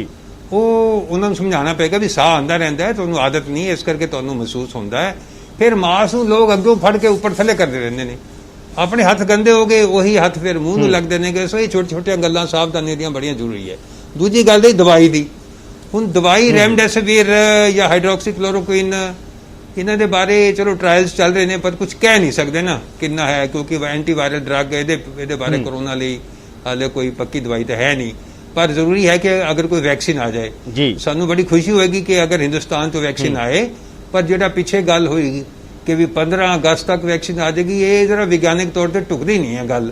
ਉਹ ਉਹਨਾਂ ਨੂੰ ਸਮਝਾਉਣਾ ਪਏਗਾ ਵੀ ਸਾਹ ਆਉਂਦਾ ਰਹਿੰਦਾ ਹੈ, ਤੁਹਾਨੂੰ ਆਦਤ ਨਹੀਂ, ਇਸ ਕਰਕੇ ਤੁਹਾਨੂੰ ਮਹਿਸੂਸ ਹੁੰਦਾ ਹੈ। ਫਿਰ ਮਾਸਕ ਨੂੰ ਲੋਕ ਅੱਗੋਂ ਫੜ ਕੇ ਉੱਪਰ ਥੱਲੇ ਕਰਦੇ ਰਹਿੰਦੇ ਨੇ, ਆਪਣੇ ਹੱਥ ਗੰਦੇ ਹੋ ਗਏ, ਉਹੀ ਹੱਥ ਫਿਰ ਮੂੰਹ ਨੂੰ ਲੱਗਦੇ ਨੇ। ਸੋ ਇਹ ਛੋਟੀਆਂ ਗੱਲਾਂ ਸਾਵਧਾਨੀ ਦੀਆਂ ਬੜੀਆਂ ਜ਼ਰੂਰੀ ਹੈ। ਦੂਜੀ ਗੱਲ ਦੀ ਦਵਾਈ ਦੀ, ਹੁਣ ਦਵਾਈ ਰੈਮਡੈਸਿਵਿਰ ਜਾਂ ਹਾਈਡਰੋਕਸੀਕਲੋਰੋਕੁਇਨ, ਇਹਨਾਂ ਦੇ ਬਾਰੇ ਚਲੋ ਟ੍ਰਾਇਲਸ ਚੱਲ ਰਹੇ ਨੇ, ਪਰ ਕੁਝ ਕਹਿ ਨਹੀਂ ਸਕਦੇ ਨਾ ਕਿੰਨਾ ਹੈ, ਕਿਉਂਕਿ ਐਂਟੀਵਾਇਰਲ ਡਰੱਗ ਇਹਦੇ ਬਾਰੇ ਕੋਰੋਨਾ ਲਈ ਹਾਲੇ ਕੋਈ ਪੱਕੀ ਦਵਾਈ ਤਾਂ ਹੈ ਨਹੀਂ। ਪਰ ਜ਼ਰੂਰੀ ਹੈ ਕਿ ਅਗਰ ਕੋਈ ਵੈਕਸੀਨ ਆ ਜਾਏ, ਸਾਨੂੰ ਬੜੀ ਖੁਸ਼ੀ ਹੋਏਗੀ ਕਿ ਅਗਰ ਹਿੰਦੁਸਤਾਨ ਤੋਂ ਵੈਕਸੀਨ ਆਏ ਪਰ ਜਿਹੜਾ ਪਿੱਛੇ ਗੱਲ ਹੋਈ ਕਿ ਵੀ 15 ਅਗਸਤ ਤੱਕ ਵੈਕਸੀਨ ਆ ਜਾਏਗੀ, ਇਹ ਜ਼ਰਾ ਵਿਗਿਆਨਿਕ ਤੌਰ ਤੇ ਢੁਕਦੀ ਨਹੀਂ ਹੈ ਗੱਲ,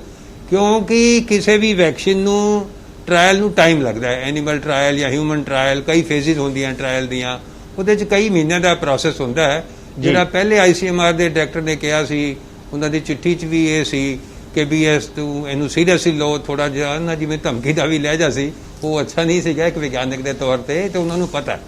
ਕਿਉਂਕਿ ਕਿਸੇ ਵੀ ਵੈਕਸੀਨ ਨੂੰ ਟ੍ਰਾਇਲ ਨੂੰ ਟਾਈਮ ਲੱਗਦਾ ਹੈ। ਐਨੀਮਲ ਟ੍ਰਾਇਲ ਜਾਂ ਹਿਊਮਨ ਟ੍ਰਾਇਲ, ਕਈ ਫੇਜ਼ਿਸ ਹੁੰਦੀਆਂ ਟ੍ਰਾਇਲ ਦੀਆਂ, ਉਹਦੇ 'ਚ ਕਈ ਮਹੀਨਿਆਂ ਦਾ ਪ੍ਰੋਸੈਸ ਹੁੰਦਾ ਹੈ। ਜਿਹੜਾ ਪਹਿਲੇ ICMR ਦੇ ਡਾਇਰੈਕਟਰ ਨੇ ਕਿਹਾ ਸੀ, ਉਹਨਾਂ ਦੀ ਚਿੱਠੀ 'ਚ ਵੀ ਇਹ ਸੀ ਕਿ ਵੀ ਤੂੰ ਇਹਨੂੰ ਸੀਰੀਅਸਲੀ ਲਓ, ਥੋੜਾ ਜਿਹਾ ਨਾ ਜਿਵੇਂ ਧਮਕੀ ਦਾ ਵੀ ਲਹਿਜਾ ਸੀ, ਉਹ ਅੱਛਾ ਨਹੀਂ ਸੀਗਾ ਇੱਕ ਵਿਗਿਆਨਕ ਦੇ ਤੌਰ ਤੇ ਉਹਨਾਂ ਨੂੰ ਪਤਾ ਹੈ।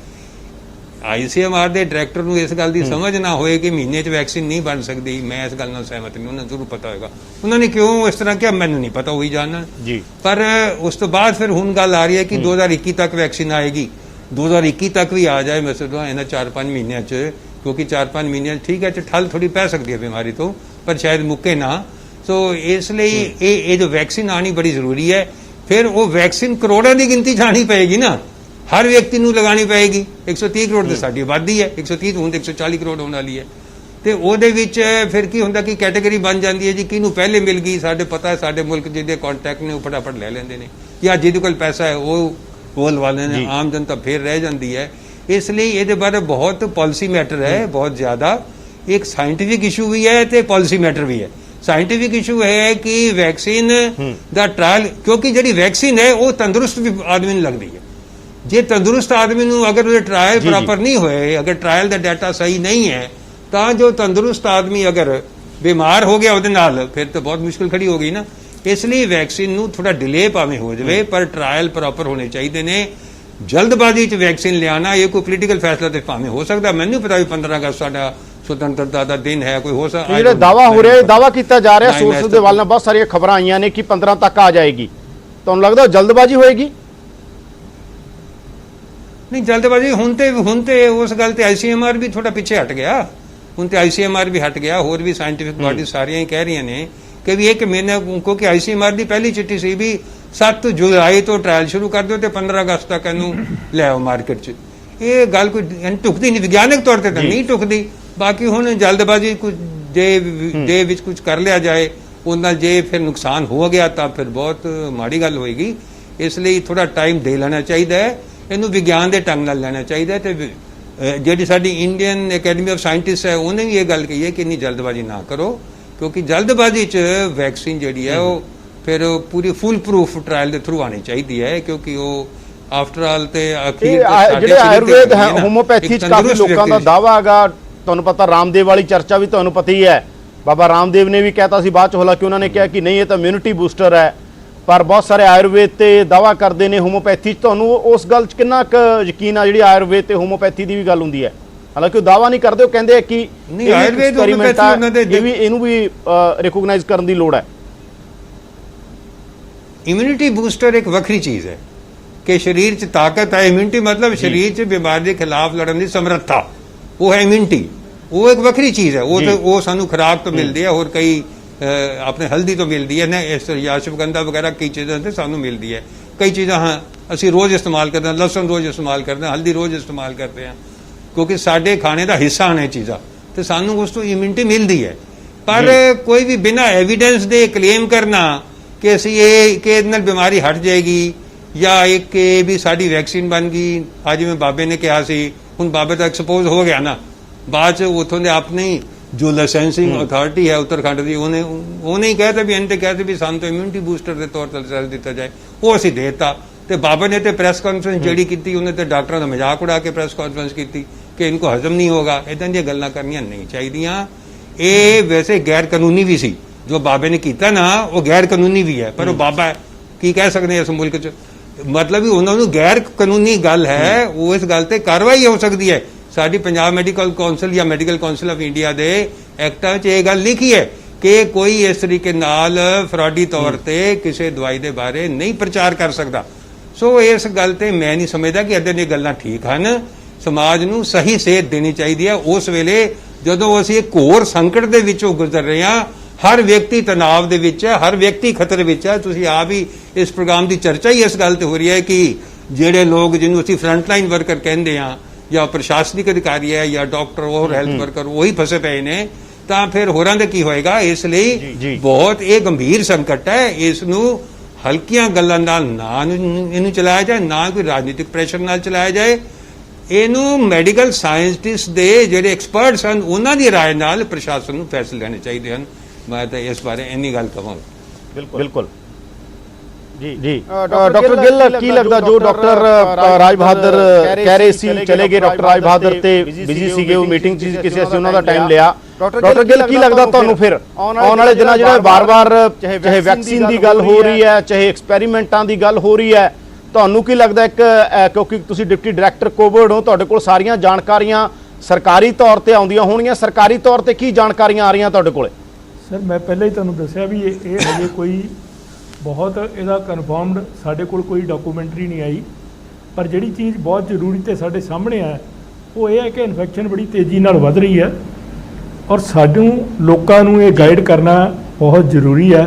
ICMR ਦੇ ਡਾਇਰੈਕਟਰ ਨੂੰ ਇਸ ਗੱਲ ਦੀ ਸਮਝ ਨਾ ਹੋਏ ਕਿ ਮਹੀਨੇ 'ਚ ਵੈਕਸੀਨ ਨਹੀਂ ਬਣ ਸਕਦੀ, ਮੈਂ ਇਸ ਗੱਲ ਨਾਲ ਸਹਿਮਤ ਨਹੀਂ, ਉਹਨਾਂ ਨੂੰ ਜ਼ਰੂਰ ਪਤਾ ਹੋਏਗਾ। ਉਹਨਾਂ ਨੇ ਕਿਉਂ ਇਸ ਤਰ੍ਹਾਂ ਕਿਹਾ ਮੈਨੂੰ ਨਹੀਂ ਪਤਾ, ਉਹੀ ਜਾਣਨ ਜੀ। ਪਰ ਉਸ ਤੋਂ ਬਾਅਦ ਫਿਰ ਹੁਣ ਗੱਲ ਆ ਰਹੀ ਹੈ ਕਿ 2021 ਤੱਕ ਵੈਕਸੀਨ ਆਏਗੀ। 2021 ਤੱਕ ਵੀ ਆ ਜਾਏ ਮੈਂ ਸਮਝਦਾ ਇਹਨਾਂ 4-5 ਮਹੀਨਿਆਂ 'ਚ, ਕਿਉਂਕਿ 4-5 ਮਹੀਨਿਆਂ 'ਚ ਠੀਕ ਹੈ ਠੱਲ ਥੋੜੀ ਪੈ ਸਕਦੀ ਹੈ ਬਿਮਾਰੀ ਤੋਂ, ਪਰ ਸ਼ਾਇਦ ਮੁੱਕੇ ਨਾ। ਸੋ ਇਸ ਲਈ ਇਹ ਜੋ ਵੈਕਸੀਨ ਆਣੀ ਬੜੀ ਜ਼ਰੂਰੀ ਹੈ। ਫਿਰ ਉਹ ਵੈਕਸੀਨ ਕਰੋੜਾਂ ਦੀ ਗਿਣਤੀ 'ਚ ਆਣੀ ਪਏਗੀ ਨਾ, ਹਰ ਵਿਅਕਤੀ ਨੂੰ ਲਗਾਣੀ ਪਏਗੀ। 130 ਕਰੋੜ ਦੀ ਸਾਡੀ ਆਬਾਦੀ ਹੈ, 130 ਹੁਣ 140 ਕਰੋੜ ਹੋਣ ਵਾਲੀ ਹੈ, ਤੇ ਉਹਦੇ ਵਿੱਚ ਫਿਰ ਕੀ ਹੁੰਦਾ ਕਿ ਕੈਟਾਗਰੀ ਬਣ ਜਾਂਦੀ ਹੈ ਜੀ, ਕਿਹਨੂੰ ਪਹਿਲੇ ਮਿਲ ਗਈ। ਸਾਡੇ ਪਤਾ ਹੈ ਸਾਡੇ ਮੁਲਕ ਜਿਹਦੇ ਕੰਟੈਕਟ ਨੇ ਉਹ ਫਟਾਫਟ ਲੈ ਲੈਂਦੇ ਨੇ, ਜਾਂ ਜਿਹਦੇ ਕੋਲ ਪੈਸਾ ਹੈ ਉਹ ਲਵਾ ਲੈਂਦੇ ਨੇ, ਆਮ ਜਨਤਾ ਫਿਰ ਰਹਿ ਜਾਂਦੀ ਹੈ। ਇਸ ਲਈ ਇਹਦੇ ਬਾਰੇ ਬਹੁਤ ਪਾਲਿਸੀ ਮੈਟਰ ਹੈ, ਬਹੁਤ ਜ਼ਿਆਦਾ। ਇੱਕ ਸਾਇੰਟੀਫਿਕ ਇਸ਼ੂ ਵੀ ਹੈ ਤੇ ਪਾਲਿਸੀ ਮੈਟਰ ਵੀ ਹੈ। ਸਾਇੰਟੀਫਿਕ ਇਸ਼ੂ ਹੈ ਕਿ ਵੈਕਸੀਨ ਦਾ ਟ੍ਰਾਇਲ, ਕਿਉਂਕਿ ਜਿਹੜੀ ਵੈਕਸੀਨ ਹੈ ਉਹ ਤੰਦਰੁਸਤ ਵੀ ਆਦਮੀ ਨੂੰ ਲੱਗਦੀ ਹੈ। ਜੇ ਤੰਦਰੁਸਤ ਆਦਮੀ ਨੂੰ ਅਗਰ ਉਹਦੇ ਟ੍ਰਾਇਲ ਪ੍ਰੋਪਰ ਨਹੀਂ ਹੋਏ, ਅਗਰ ਟ੍ਰਾਇਲ ਦਾ ਡਾਟਾ ਸਹੀ ਨਹੀਂ ਹੈ, ਤਾਂ ਜੋ ਤੰਦਰੁਸਤ ਆਦਮੀ ਅਗਰ ਬਿਮਾਰ ਹੋ ਗਿਆ ਉਹਦੇ ਨਾਲ, ਫਿਰ ਤਾਂ ਬਹੁਤ ਮੁਸ਼ਕਿਲ ਖੜੀ ਹੋ ਗਈ ਨਾ। ਇਸ ਲਈ ਵੈਕਸੀਨ ਨੂੰ ਥੋੜਾ ਡਿਲੇ ਭਾਵੇਂ ਹੋ ਜਾਵੇ, ਪਰ ਟ੍ਰਾਇਲ ਪ੍ਰੋਪਰ ਹੋਣੇ ਚਾਹੀਦੇ ਨੇ। ਜਲਦਬਾਜ਼ੀ 'ਚ ਵੈਕਸੀਨ ਲਿਆਣਾ ਇਹ ਕੋਈ ਪੋਲੀਟੀਕਲ ਫੈਸਲਾ ਤੇ ਭਾਵੇਂ ਹੋ ਸਕਦਾ, ਮੈਨੂੰ ਪਤਾ ਵੀ 15 ਅਗਸਤ ਸਾਡਾ ਸੁਤੰਤਰਤਾ ਦਾ ਦਿਨ ਹੈ, ਕੋਈ ਹੋ ਸਕਦਾ। ਜਿਹੜੇ ਦਾਵਾ ਹੋ ਰਿਹਾ, ਦਾਵਾ ਕੀਤਾ ਜਾ ਰਿਹਾ ਸੋਰਸ ਦੇ ਵੱਲ ਨਾਲ, ਬਹੁਤ ਸਾਰੀਆਂ ਖਬਰਾਂ ਆਈਆਂ ਨੇ ਕਿ 15 ਤੱਕ ਆ ਜਾਏਗੀ। ਤੁਹਾਨੂੰ ਲੱਗਦਾ ਜਲਦਬਾਜ਼ੀ ਹੋਏਗੀ? ਨਹੀਂ, ਜਲਦਬਾਜ਼ੀ ਹੁਣ ਤੇ ਉਸ ਗੱਲ ਤੇ ICMR ਵੀ ਥੋੜਾ ਪਿੱਛੇ ਹਟ ਗਿਆ। ਹੁਣ ਤੇ ICMR ਵੀ ਹਟ ਗਿਆ, ਹੋਰ ਵੀ ਸਾਇੰਟੀਫਿਕ ਬਾਡੀ ਸਾਰੀਆਂ ਹੀ ਕਹਿ ਰਹੀਆਂ ਨੇ ਕਿ ਵੀ ਇੱਕ ਮਹੀਨਾ, ਕਿਉਂਕਿ ICMR ਦੀ ਪਹਿਲੀ ਚਿੱਠੀ ਸੀ ਵੀ 7 ਜੁਲਾਈ ਤੋਂ ਟ੍ਰਾਇਲ ਸ਼ੁਰੂ ਕਰ ਦਿਓ ਤੇ 15 ਅਗਸਤ ਤੱਕ ਇਹਨੂੰ ਲੈ ਆਓ ਮਾਰਕੀਟ 'ਚ। ਇਹ ਗੱਲ ਕੋਈ ਢੁਕਦੀ ਨਹੀਂ, ਵਿਗਿਆਨਕ ਤੌਰ ਤੇ ਤਾਂ ਨਹੀਂ ਢੁਕਦੀ। ਬਾਕੀ ਹੁਣ ਜਲਦਬਾਜ਼ੀ ਕੁਝ ਦੇ ਵਿੱਚ ਕੁਝ ਕਰ ਲਿਆ ਜਾਏ, ਉਹਨਾਂ ਨਾਲ ਜੇ ਫਿਰ ਨੁਕਸਾਨ ਹੋ ਗਿਆ ਤਾਂ ਫਿਰ ਬਹੁਤ ਮਾੜੀ ਗੱਲ ਹੋਏਗੀ। ਇਸ ਲਈ ਥੋੜਾ ਟਾਈਮ ਦੇ ਲੈਣਾ ਚਾਹੀਦਾ ਹੈ, ਇਹਨੂੰ ਵਿਗਿਆਨ ਦੇ ਢੰਗ ਨਾਲ ਲੈਣਾ ਚਾਹੀਦਾ। ਤੇ ਜਿਹੜੀ ਸਾਡੀ ਇੰਡੀਅਨ ਅਕੈਡਮੀ ਆਫ ਸਾਇੰਟਿਸਟ ਹੈ, ਉਹਨੇ ਵੀ ਇਹ ਗੱਲ ਕਹੀ ਹੈ ਕਿ ਇੰਨੀ ਜਲਦਬਾਜ਼ੀ ਨਾ ਕਰੋ, ਕਿਉਂਕਿ ਜਲਦਬਾਜ਼ੀ 'ਚ ਵੈਕਸੀਨ ਜਿਹੜੀ ਹੈ ਉਹ ਫਿਰ ਪੂਰੀ ਫੁੱਲ ਪ੍ਰੂਫ ਟ੍ਰਾਇਲ ਦੇ ਥਰੂ ਆਣੀ ਚਾਹੀਦੀ ਹੈ, ਕਿਉਂਕਿ ਉਹ ਆਫਟਰ ਆਲ ਤੇ ਅਖੀਰ ਜਿਹੜੇ ਆਯੁਰਵੇਦ ਹੈ, ਹੋਮੋਪੈਥੀ 'ਚ ਕਾਫੀ ਲੋਕਾਂ ਦਾ ਦਾਵਾ ਹੈਗਾ। ਤੁਹਾਨੂੰ ਪਤਾ ਰਾਮਦੇਵ ਵਾਲੀ ਚਰਚਾ ਵੀ ਤੁਹਾਨੂੰ ਪਤਾ ਹੀ ਹੈ, ਬਾਬਾ ਰਾਮਦੇਵ ਨੇ ਵੀ ਕਹਿਤਾ ਸੀ, ਬਾਅਦ 'ਚ ਹਾਲਾਂਕਿ ਉਹਨਾਂ ਨੇ ਕਿਹਾ ਕਿ ਨਹੀਂ ਇਹ ਤਾਂ ਇਮਿਊਨਿਟੀ ਬੂਸਟਰ ਹੈ, ਪਰ ਬਹੁਤ ਸਾਰੇ ਆਯੁਰਵੇਦ ਤੇ ਦਾਵਾ ਕਰਦੇ ਨੇ ਹੋਮੋਪੈਥੀ 'ਚ। ਤੁਹਾਨੂੰ ਉਸ ਗੱਲ 'ਚ ਕਿੰਨਾ ਕੁ ਯਕੀਨ ਆ ਜਿਹੜੀ ਆਯੁਰਵੇਦ ਤੇ ਹੋਮੋਪੈਥੀ ਦੀ ਵੀ ਗੱਲ ਹੁੰਦੀ ਹੈ? ਹਾਲਾਂਕਿ ਉਹ ਦਾਵਾ ਨਹੀਂ ਕਰਦੇ, ਉਹ ਕਹਿੰਦੇ ਆ ਕਿ ਆਯੁਰਵੇਦ ਇਹਨੂੰ ਵੀ ਰਿਕੋਗਨਾਈਜ਼ ਕਰਨ ਦੀ ਲੋੜ ਹੈ। ਇਮਿਊਨਿਟੀ ਬੂਸਟਰ ਇੱਕ ਵੱਖਰੀ ਚੀਜ਼ ਹੈ ਕਿ ਸਰੀਰ 'ਚ ਤਾਕਤ ਹੈ। ਇਮਿਊਨਿਟੀ ਮਤਲਬ ਸਰੀਰ 'ਚ ਬਿਮਾਰੀ ਦੇ ਖਿਲਾਫ ਲੜਨ ਦੀ ਸਮਰੱਥਾ, ਉਹ ਹੈ ਇਮਿਊਨਿਟੀ। ਉਹ ਇੱਕ ਵੱਖਰੀ ਚੀਜ਼ ਹੈ। ਉਹ ਸਾਨੂੰ ਖੁਰਾਕ ਤੋਂ ਮਿਲਦੀ ਹੈ, ਹੋਰ ਕਈ ਆਪਣੇ ਹਲਦੀ ਤੋਂ ਮਿਲਦੀ ਹੈ ਨਾ, ਇਸ ਤਰ੍ਹਾਂ ਅਸ਼ਵਗੰਧਾ ਵਗੈਰਾ ਕਈ ਚੀਜ਼ਾਂ ਤੇ ਸਾਨੂੰ ਮਿਲਦੀ ਹੈ। ਕਈ ਚੀਜ਼ਾਂ ਹਾਂ ਅਸੀਂ ਰੋਜ਼ ਇਸਤੇਮਾਲ ਕਰਦੇ ਹਾਂ, ਲਸਣ ਰੋਜ਼ ਇਸਤੇਮਾਲ ਕਰਦੇ ਹਾਂ, ਹਲਦੀ ਰੋਜ਼ ਇਸਤੇਮਾਲ ਕਰਦੇ ਹਾਂ, ਕਿਉਂਕਿ ਸਾਡੇ ਖਾਣੇ ਦਾ ਹਿੱਸਾ ਨੇ ਚੀਜ਼ਾਂ, ਤੇ ਸਾਨੂੰ ਉਸ ਤੋਂ ਇਮਿਊਨਿਟੀ ਮਿਲਦੀ ਹੈ। ਪਰ ਕੋਈ ਵੀ ਬਿਨਾਂ ਐਵੀਡੈਂਸ ਦੇ ਕਲੇਮ ਕਰਨਾ ਕਿ ਅਸੀਂ ਕਿ ਇਹਦੇ ਨਾਲ ਬਿਮਾਰੀ ਹਟ ਜਾਏਗੀ, ਜਾਂ ਇੱਕ ਵੀ ਸਾਡੀ ਵੈਕਸੀਨ ਬਣ ਗਈ, ਅੱਜ ਜਿਵੇਂ ਬਾਬੇ ਨੇ ਕਿਹਾ ਸੀ, ਹੁਣ ਬਾਬੇ ਤਾਂ ਐਕਸਪੋਜ਼ ਹੋ ਗਿਆ ਨਾ, ਬਾਅਦ 'ਚ ਉੱਥੋਂ ਦੇ ਆਪਣੀ ਜੋ ਲਾਇਸੈਂਸਿੰਗ ਅਥਾਰਟੀ ਹੈ ਉੱਤਰਾਖੰਡ ਦੀ, ਉਹਨੇ ਹੀ ਕਹਿਤਾ ਵੀ ਇਹਨੇ ਕਹਿ ਵੀ ਸਾਨੂੰ ਤਾਂ ਇਮਿਊਨਿਟੀ ਬੂਸਟਰ ਦੇ ਤੌਰ ਤੇ ਰਿਜ਼ਲਟ ਦਿੱਤਾ ਜਾਏ, ਉਹ ਅਸੀਂ ਦੇਤਾ। ਤੇ ਬਾਬਾ ਨੇ ਤੇ ਪ੍ਰੈਸ ਕਾਨਫਰੰਸ ਜਿਹੜੀ ਕੀਤੀ, ਉਹਨੇ ਤੇ ਡਾਕਟਰਾਂ ਦਾ ਮਜ਼ਾਕ ਉਡਾ ਕੇ ਪ੍ਰੈਸ ਕਾਨਫਰੰਸ ਕੀਤੀ ਕਿ ਇनको ਹਜ਼ਮ ਨਹੀਂ ਹੋਗਾ। ਇਦਾਂ ਦੀਆਂ ਗੱਲਾਂ ਕਰਨੀਆਂ ਨਹੀਂ ਚਾਹੀਦੀਆਂ। ਇਹ ਵੈਸੇ ਗੈਰ ਕਾਨੂੰਨੀ ਵੀ ਸੀ, ਜੋ ਬਾਬੇ ਨੇ ਕੀਤਾ ਨਾ ਉਹ ਗੈਰ ਕਾਨੂੰਨੀ ਵੀ ਹੈ, ਪਰ ਉਹ ਬਾਬਾ ਹੈ, ਕੀ ਕਹਿ ਸਕਦੇ ਇਸ ਮੁਲਕ 'ਚ। ਮਤਲਬ ਵੀ ਉਹਨਾਂ ਨੂੰ ਗੈਰ ਕਾਨੂੰਨੀ ਗੱਲ ਹੈ, ਉਹ ਇਸ ਗੱਲ ਤੇ ਕਾਰਵਾਈ ਹੋ ਸਕਦੀ ਹੈ। ਸਾਡੀ ਪੰਜਾਬ ਮੈਡੀਕਲ ਕੌਂਸਲ ਜਾਂ ਮੈਡੀਕਲ ਕੌਂਸਲ ਆਫ ਇੰਡੀਆ ਦੇ ਐਕਟਾਂ 'ਚ ਇਹ ਗੱਲ ਲਿਖੀ ਹੈ ਕਿ ਕੋਈ ਇਸ ਤਰੀਕੇ ਨਾਲ ਫਰਾਡੀ ਤੌਰ ਤੇ ਕਿਸੇ ਦਵਾਈ ਦੇ ਬਾਰੇ ਨਹੀਂ ਪ੍ਰਚਾਰ ਕਰ ਸਕਦਾ। ਸੋ ਇਸ ਗੱਲ ਤੇ ਮੈਂ ਨਹੀਂ ਸਮਝਦਾ ਕਿ ਇੱਦਾਂ ਦੀਆਂ ਗੱਲਾਂ ਠੀਕ ਹਨ। ਸਮਾਜ ਨੂੰ ਸਹੀ ਸੇਧ ਦੇਣੀ ਚਾਹੀਦੀ ਹੈ ਉਸ ਵੇਲੇ ਜਦੋਂ ਅਸੀਂ ਇੱਕ ਘੋਰ ਸੰਕਟ ਦੇ ਵਿੱਚੋਂ ਗੁਜ਼ਰ ਰਹੇ ਹਾਂ। ਹਰ ਵਿਅਕਤੀ ਤਣਾਅ ਦੇ ਵਿੱਚ ਹੈ, ਹਰ ਵਿਅਕਤੀ ਖਤਰੇ ਵਿੱਚ ਹੈ। ਤੁਸੀਂ ਆਪ ਹੀ ਇਸ ਪ੍ਰੋਗਰਾਮ ਦੀ ਚਰਚਾ ਹੀ ਇਸ ਗੱਲ ਤੇ ਹੋ ਰਹੀ ਹੈ ਕਿ ਜਿਹੜੇ ਲੋਕ ਜਿਹਨੂੰ ਅਸੀਂ ਫਰੰਟ ਲਾਈਨ ਵਰਕਰ ਕਹਿੰਦੇ ਹਾਂ, ਜਾਂ ਪ੍ਰਸ਼ਾਸਨਿਕ ਅਧਿਕਾਰੀ ਹੈ ਜਾਂ ਡਾਕਟਰ ਹੋਰ ਹੈਲਥ ਵਰਕਰ, ਉਹੀ ਫਸੇ ਪਏ ਨੇ, ਤਾਂ ਫਿਰ ਹੋਰਾਂ ਦਾ ਕੀ ਹੋਏਗਾ। ਇਸ ਲਈ ਬਹੁਤ ਇਹ ਗੰਭੀਰ ਸੰਕਟ ਹੈ। ਇਸ ਨੂੰ ਹਲਕੀਆਂ ਗੱਲਾਂ ਨਾਲ ਨਾ ਇਹਨੂੰ ਚਲਾਇਆ ਜਾਏ, ਨਾ ਕੋਈ ਰਾਜਨੀਤਿਕ ਪ੍ਰੈਸ਼ਰ ਨਾਲ ਚਲਾਇਆ ਜਾਏ। ਇਹਨੂੰ ਮੈਡੀਕਲ ਸਾਇੰਟਿਸਟ ਦੇ ਜਿਹੜੇ ਐਕਸਪਰਟਸ ਹਨ ਉਹਨਾਂ ਦੀ ਰਾਏ ਨਾਲ ਪ੍ਰਸ਼ਾਸਨ ਨੂੰ ਫੈਸਲੇ ਲੈਣੇ ਚਾਹੀਦੇ ਹਨ। ਮੈਂ ਤਾਂ ਇਸ ਬਾਰੇ ਇੰਨੀ ਗੱਲ ਕਹਾਂਗਾ। ਬਿਲਕੁਲ ਜੀ ਡਾਕਟਰ ਗਿੱਲ, ਕੀ ਲੱਗਦਾ ਜੋ ਡਾਕਟਰ ਰਾਜ ਬਹਾਦਰ ਕਹਿ ਰਹੇ ਸੀ ਚਲੇ ਗਏ, ਡਾਕਟਰ ਰਾਜ ਬਹਾਦਰ ਤੇ ਬਿਜ਼ੀ ਸੀਗੇ, ਉਹ ਮੀਟਿੰਗ ਚ ਕਿਸੇ ਅਸੀਂ ਉਹਨਾਂ ਦਾ ਟਾਈਮ ਲਿਆ। ਡਾਕਟਰ ਗਿੱਲ, ਕੀ ਲੱਗਦਾ ਤੁਹਾਨੂੰ ਫਿਰ ਆਉਣ ਵਾਲੇ ਦਿਨਾਂ ਜਿਹੜਾ ਵਾਰ-ਵਾਰ ਚਾਹੇ ਵੈਕਸੀਨ ਦੀ ਗੱਲ ਹੋ ਰਹੀ ਹੈ, ਚਾਹੇ ਐਕਸਪੈਰੀਮੈਂਟਾਂ ਦੀ ਗੱਲ ਹੋ ਰਹੀ ਹੈ, ਤੁਹਾਨੂੰ ਕੀ ਲੱਗਦਾ ਕਿਉਂਕਿ ਤੁਸੀਂ ਡਿਪਟੀ ਡਾਇਰੈਕਟਰ ਕੋਵਿਡ ਹੋ, ਤੁਹਾਡੇ ਕੋਲ ਸਾਰੀਆਂ ਜਾਣਕਾਰੀਆਂ ਸਰਕਾਰੀ ਤੌਰ ਤੇ ਆਉਂਦੀਆਂ ਹੋਣਗੀਆਂ, ਸਰਕਾਰੀ ਤੌਰ ਤੇ ਕੀ ਜਾਣਕਾਰੀਆਂ ਆ ਰਹੀਆਂ ਤੁਹਾਡੇ ਕੋਲੇ? ਸਰ ਮੈਂ ਪਹਿਲਾਂ ਹੀ ਤੁਹਾਨੂੰ ਦੱਸਿਆ ਵੀ ਇਹ ਹਜੇ ਕੋਈ ਬਹੁਤ ਇਹਦਾ ਕਨਫਰਮਡ ਸਾਡੇ ਕੋਲ ਕੋਈ ਡਾਕੂਮੈਂਟਰੀ ਨਹੀਂ ਆਈ, ਪਰ ਜਿਹੜੀ ਚੀਜ਼ ਬਹੁਤ ਜ਼ਰੂਰੀ ਤੇ ਸਾਡੇ ਸਾਹਮਣੇ ਹੈ ਉਹ ਇਹ ਹੈ ਕਿ ਇਨਫੈਕਸ਼ਨ ਬੜੀ ਤੇਜ਼ੀ ਨਾਲ ਵੱਧ ਰਹੀ ਹੈ, ਔਰ ਸਾਨੂੰ ਲੋਕਾਂ ਨੂੰ ਇਹ ਗਾਈਡ ਕਰਨਾ ਬਹੁਤ ਜ਼ਰੂਰੀ ਹੈ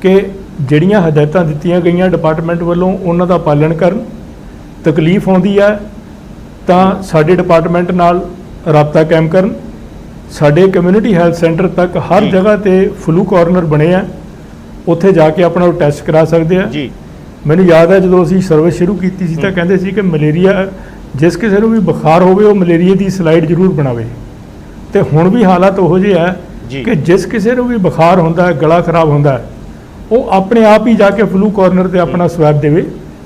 ਕਿ ਜਿਹੜੀਆਂ ਹਦਾਇਤਾਂ ਦਿੱਤੀਆਂ ਗਈਆਂ ਡਿਪਾਰਟਮੈਂਟ ਵੱਲੋਂ ਉਹਨਾਂ ਦਾ ਪਾਲਣ ਕਰਨ। ਤਕਲੀਫ ਆਉਂਦੀ ਹੈ ਤਾਂ ਸਾਡੇ ਡਿਪਾਰਟਮੈਂਟ ਨਾਲ ਰਾਬਤਾ ਕਾਇਮ ਕਰਨ। ਸਾਡੇ ਕਮਿਊਨਿਟੀ ਹੈਲਥ ਸੈਂਟਰ ਤੱਕ ਹਰ ਜਗ੍ਹਾ ਤੇ ਫਲੂ ਕਾਰਨਰ ਬਣੇ ਆ, ਉੱਥੇ ਜਾ ਕੇ ਆਪਣਾ ਟੈਸਟ ਕਰਾ ਸਕਦੇ ਆ ਜੀ। ਮੈਨੂੰ ਯਾਦ ਹੈ ਜਦੋਂ ਅਸੀਂ ਸਰਵਿਸ ਸ਼ੁਰੂ ਕੀਤੀ ਸੀ ਤਾਂ ਕਹਿੰਦੇ ਸੀ ਕਿ ਮਲੇਰੀਆ ਜਿਸ ਕਿਸੇ ਨੂੰ ਵੀ ਬੁਖਾਰ ਹੋਵੇ ਉਹ ਮਲੇਰੀਆ ਦੀ ਸਲਾਈਡ ਜ਼ਰੂਰ ਬਣਾਵੇ, ਤੇ ਹੁਣ ਵੀ ਹਾਲਾਤ ਉਹੋ ਜਿਹੇ ਹੈ ਕਿ ਜਿਸ ਕਿਸੇ ਨੂੰ ਵੀ ਬੁਖਾਰ ਹੁੰਦਾ ਹੈ, ਗਲਾ ਖਰਾਬ ਹੁੰਦਾ ਹੈ, ਉਹ ਆਪਣੇ ਆਪ ਹੀ ਜਾ ਕੇ ਫਲੂ ਕਾਰਨਰ ਤੇ ਆਪਣਾ ਸਵੈਬ ਦੇਵੇ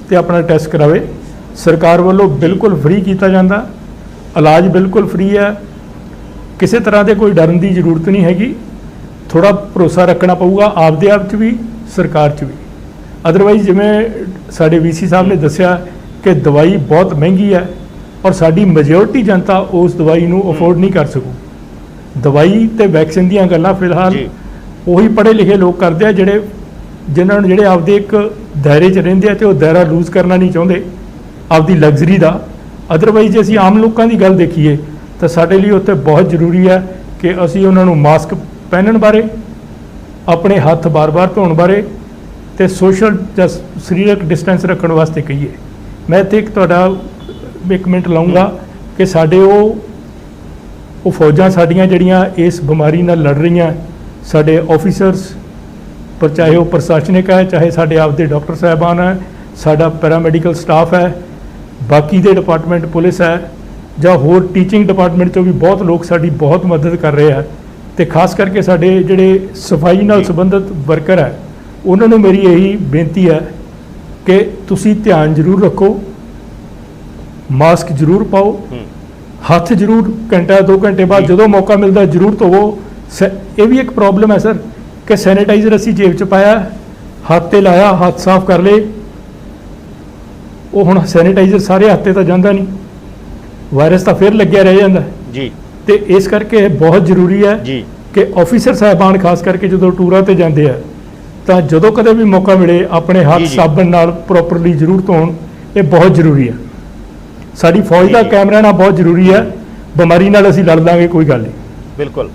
ਤੇ ਆਪਣਾ ਟੈਸਟ ਕਰਾਵੇ। ਸਰਕਾਰ ਵੱਲੋਂ ਬਿਲਕੁਲ ਫ੍ਰੀ ਕੀਤਾ ਜਾਂਦਾ, ਇਲਾਜ ਬਿਲਕੁਲ ਫ੍ਰੀ ਹੈ, ਕਿਸੇ ਤਰ੍ਹਾਂ ਦੇ ਕੋਈ ਡਰਨ ਦੀ ਜ਼ਰੂਰਤ ਨਹੀਂ ਹੈਗੀ। ਥੋੜਾ ਭਰੋਸਾ ਰੱਖਣਾ ਪਊਗਾ ਆਪਦੇ ਆਪ 'ਚ ਵੀ, ਸਰਕਾਰ 'ਚ ਵੀ। ਅਦਰਵਾਈਜ਼ ਜਿਵੇਂ ਸਾਡੇ ਵੀਸੀ ਸਾਹਿਬ ਨੇ ਦੱਸਿਆ ਕਿ ਦਵਾਈ ਬਹੁਤ ਮਹਿੰਗੀ ਹੈ ਔਰ ਸਾਡੀ ਮੈਜੋਰਟੀ ਜਨਤਾ ਉਸ ਦਵਾਈ ਨੂੰ ਅਫੋਰਡ ਨਹੀਂ ਕਰ ਸਕੂ। ਦਵਾਈ ਤੇ ਵੈਕਸੀਨ ਦੀਆਂ ਗੱਲਾਂ ਫਿਲਹਾਲ ਉਹੀ ਪੜ੍ਹੇ ਲਿਖੇ ਲੋਕ ਕਰਦੇ ਆ ਜਿਹੜੇ ਆਪਦੇ ਇੱਕ ਦਾਇਰੇ 'ਚ ਰਹਿੰਦੇ ਆ ਤੇ ਉਹ ਦਾਇਰਾ ਲੂਜ਼ ਕਰਨਾ ਨਹੀਂ ਚਾਹੁੰਦੇ ਆਪਦੀ ਲਗਜ਼ਰੀ ਦਾ। ਅਦਰਵਾਈਜ਼ ਜੇ ਅਸੀਂ ਆਮ ਲੋਕਾਂ ਦੀ ਗੱਲ ਦੇਖੀਏ ਤਾਂ ਸਾਡੇ ਲਈ ਉੱਥੇ ਬਹੁਤ ਜ਼ਰੂਰੀ ਹੈ ਕਿ ਅਸੀਂ ਉਹਨਾਂ ਨੂੰ ਮਾਸਕ ਪਹਿਨਣ ਬਾਰੇ, ਆਪਣੇ ਹੱਥ ਬਾਰ-ਬਾਰ ਧੋਣ ਬਾਰੇ ਤੇ ਸੋਸ਼ਲ ਜਾਂ ਸਰੀਰਕ ਡਿਸਟੈਂਸ ਰੱਖਣ ਵਾਸਤੇ ਕਹੀਏ। ਮੈਂ ਇੱਥੇ ਤੁਹਾਡਾ 1 ਮਿੰਟ ਲਾਉਂਗਾ ਕਿ ਸਾਡੇ ਉਹ ਫੌਜਾਂ ਸਾਡੀਆਂ ਜਿਹੜੀਆਂ ਇਸ ਬਿਮਾਰੀ ਨਾਲ ਲੜ ਰਹੀਆਂ, ਸਾਡੇ ਆਫੀਸਰਸ, ਪਰ ਚਾਹੇ ਉਹ ਪ੍ਰਸ਼ਾਸਨਿਕ ਹੈ, ਚਾਹੇ ਸਾਡੇ ਆਪਦੇ ਡਾਕਟਰ ਸਾਹਿਬਾਨ ਹੈ, ਸਾਡਾ ਪੈਰਾਮੈਡੀਕਲ ਸਟਾਫ ਹੈ, ਬਾਕੀ ਦੇ ਡਿਪਾਰਟਮੈਂਟ ਪੁਲਿਸ ਹੈ ਜਾਂ ਹੋਰ ਟੀਚਿੰਗ ਡਿਪਾਰਟਮੈਂਟ 'ਚੋਂ ਵੀ ਬਹੁਤ ਲੋਕ ਸਾਡੀ ਬਹੁਤ ਮਦਦ ਕਰ ਰਹੇ ਆ, ਤੇ ਖਾਸ ਕਰਕੇ ਸਾਡੇ ਜਿਹੜੇ ਸਫਾਈ ਨਾਲ ਸੰਬੰਧਿਤ ਵਰਕਰ ਹੈ ਉਹਨਾਂ ਨੂੰ ਮੇਰੀ ਇਹੀ ਬੇਨਤੀ ਹੈ ਕਿ ਤੁਸੀਂ ਧਿਆਨ ਜ਼ਰੂਰ ਰੱਖੋ, ਮਾਸਕ ਜ਼ਰੂਰ ਪਾਓ, ਹੱਥ ਜ਼ਰੂਰ ਘੰਟਾ 2 ਘੰਟੇ ਬਾਅਦ ਜਦੋਂ ਮੌਕਾ ਮਿਲਦਾ ਜ਼ਰੂਰ ਧੋਵੋ। ਇਹ ਵੀ ਇੱਕ ਪ੍ਰੋਬਲਮ ਹੈ ਸਰ ਕਿ ਸੈਨੀਟਾਈਜ਼ਰ ਅਸੀਂ ਜੇਬ 'ਚ ਪਾਇਆ, ਹੱਥ ਤੇ ਲਾਇਆ, ਹੱਥ ਸਾਫ਼ ਕਰ ਲਏ, ਉਹ ਹੁਣ ਸੈਨੀਟਾਈਜ਼ਰ ਸਾਰੇ ਹੱਥ 'ਤੇ ਤਾਂ ਜਾਂਦਾ ਨਹੀਂ, ਵਾਇਰਸ ਤਾਂ ਫਿਰ ਲੱਗਿਆ ਰਹਿ ਜਾਂਦਾ ਜੀ। ਤੇ ਇਸ ਕਰਕੇ ਬਹੁਤ ਜ਼ਰੂਰੀ ਹੈ ਕਿ ਆਫੀਸਰ ਸਾਹਿਬਾਨ ਖਾਸ ਕਰਕੇ ਜਦੋਂ ਟੂਰਾਂ ਤੇ ਜਾਂਦੇ ਆ ਤਾਂ ਜਦੋਂ ਕਦੇ ਵੀ ਮੌਕਾ ਮਿਲੇ ਆਪਣੇ ਹੱਥ ਸਾਬਣ ਨਾਲ ਪ੍ਰੋਪਰਲੀ ਜ਼ਰੂਰ ਧੋਣ। ਇਹ ਬਹੁਤ ਜ਼ਰੂਰੀ ਹੈ। ਸਾਡੀ ਫੌਜ ਦਾ ਕਾਇਮ ਰਹਿਣਾ ਬਹੁਤ ਜ਼ਰੂਰੀ ਹੈ। ਬਿਮਾਰੀ ਨਾਲ ਅਸੀਂ ਲੜ ਲਾਂਗੇ, ਕੋਈ ਗੱਲ ਨਹੀਂ। ਬਿਲਕੁਲ।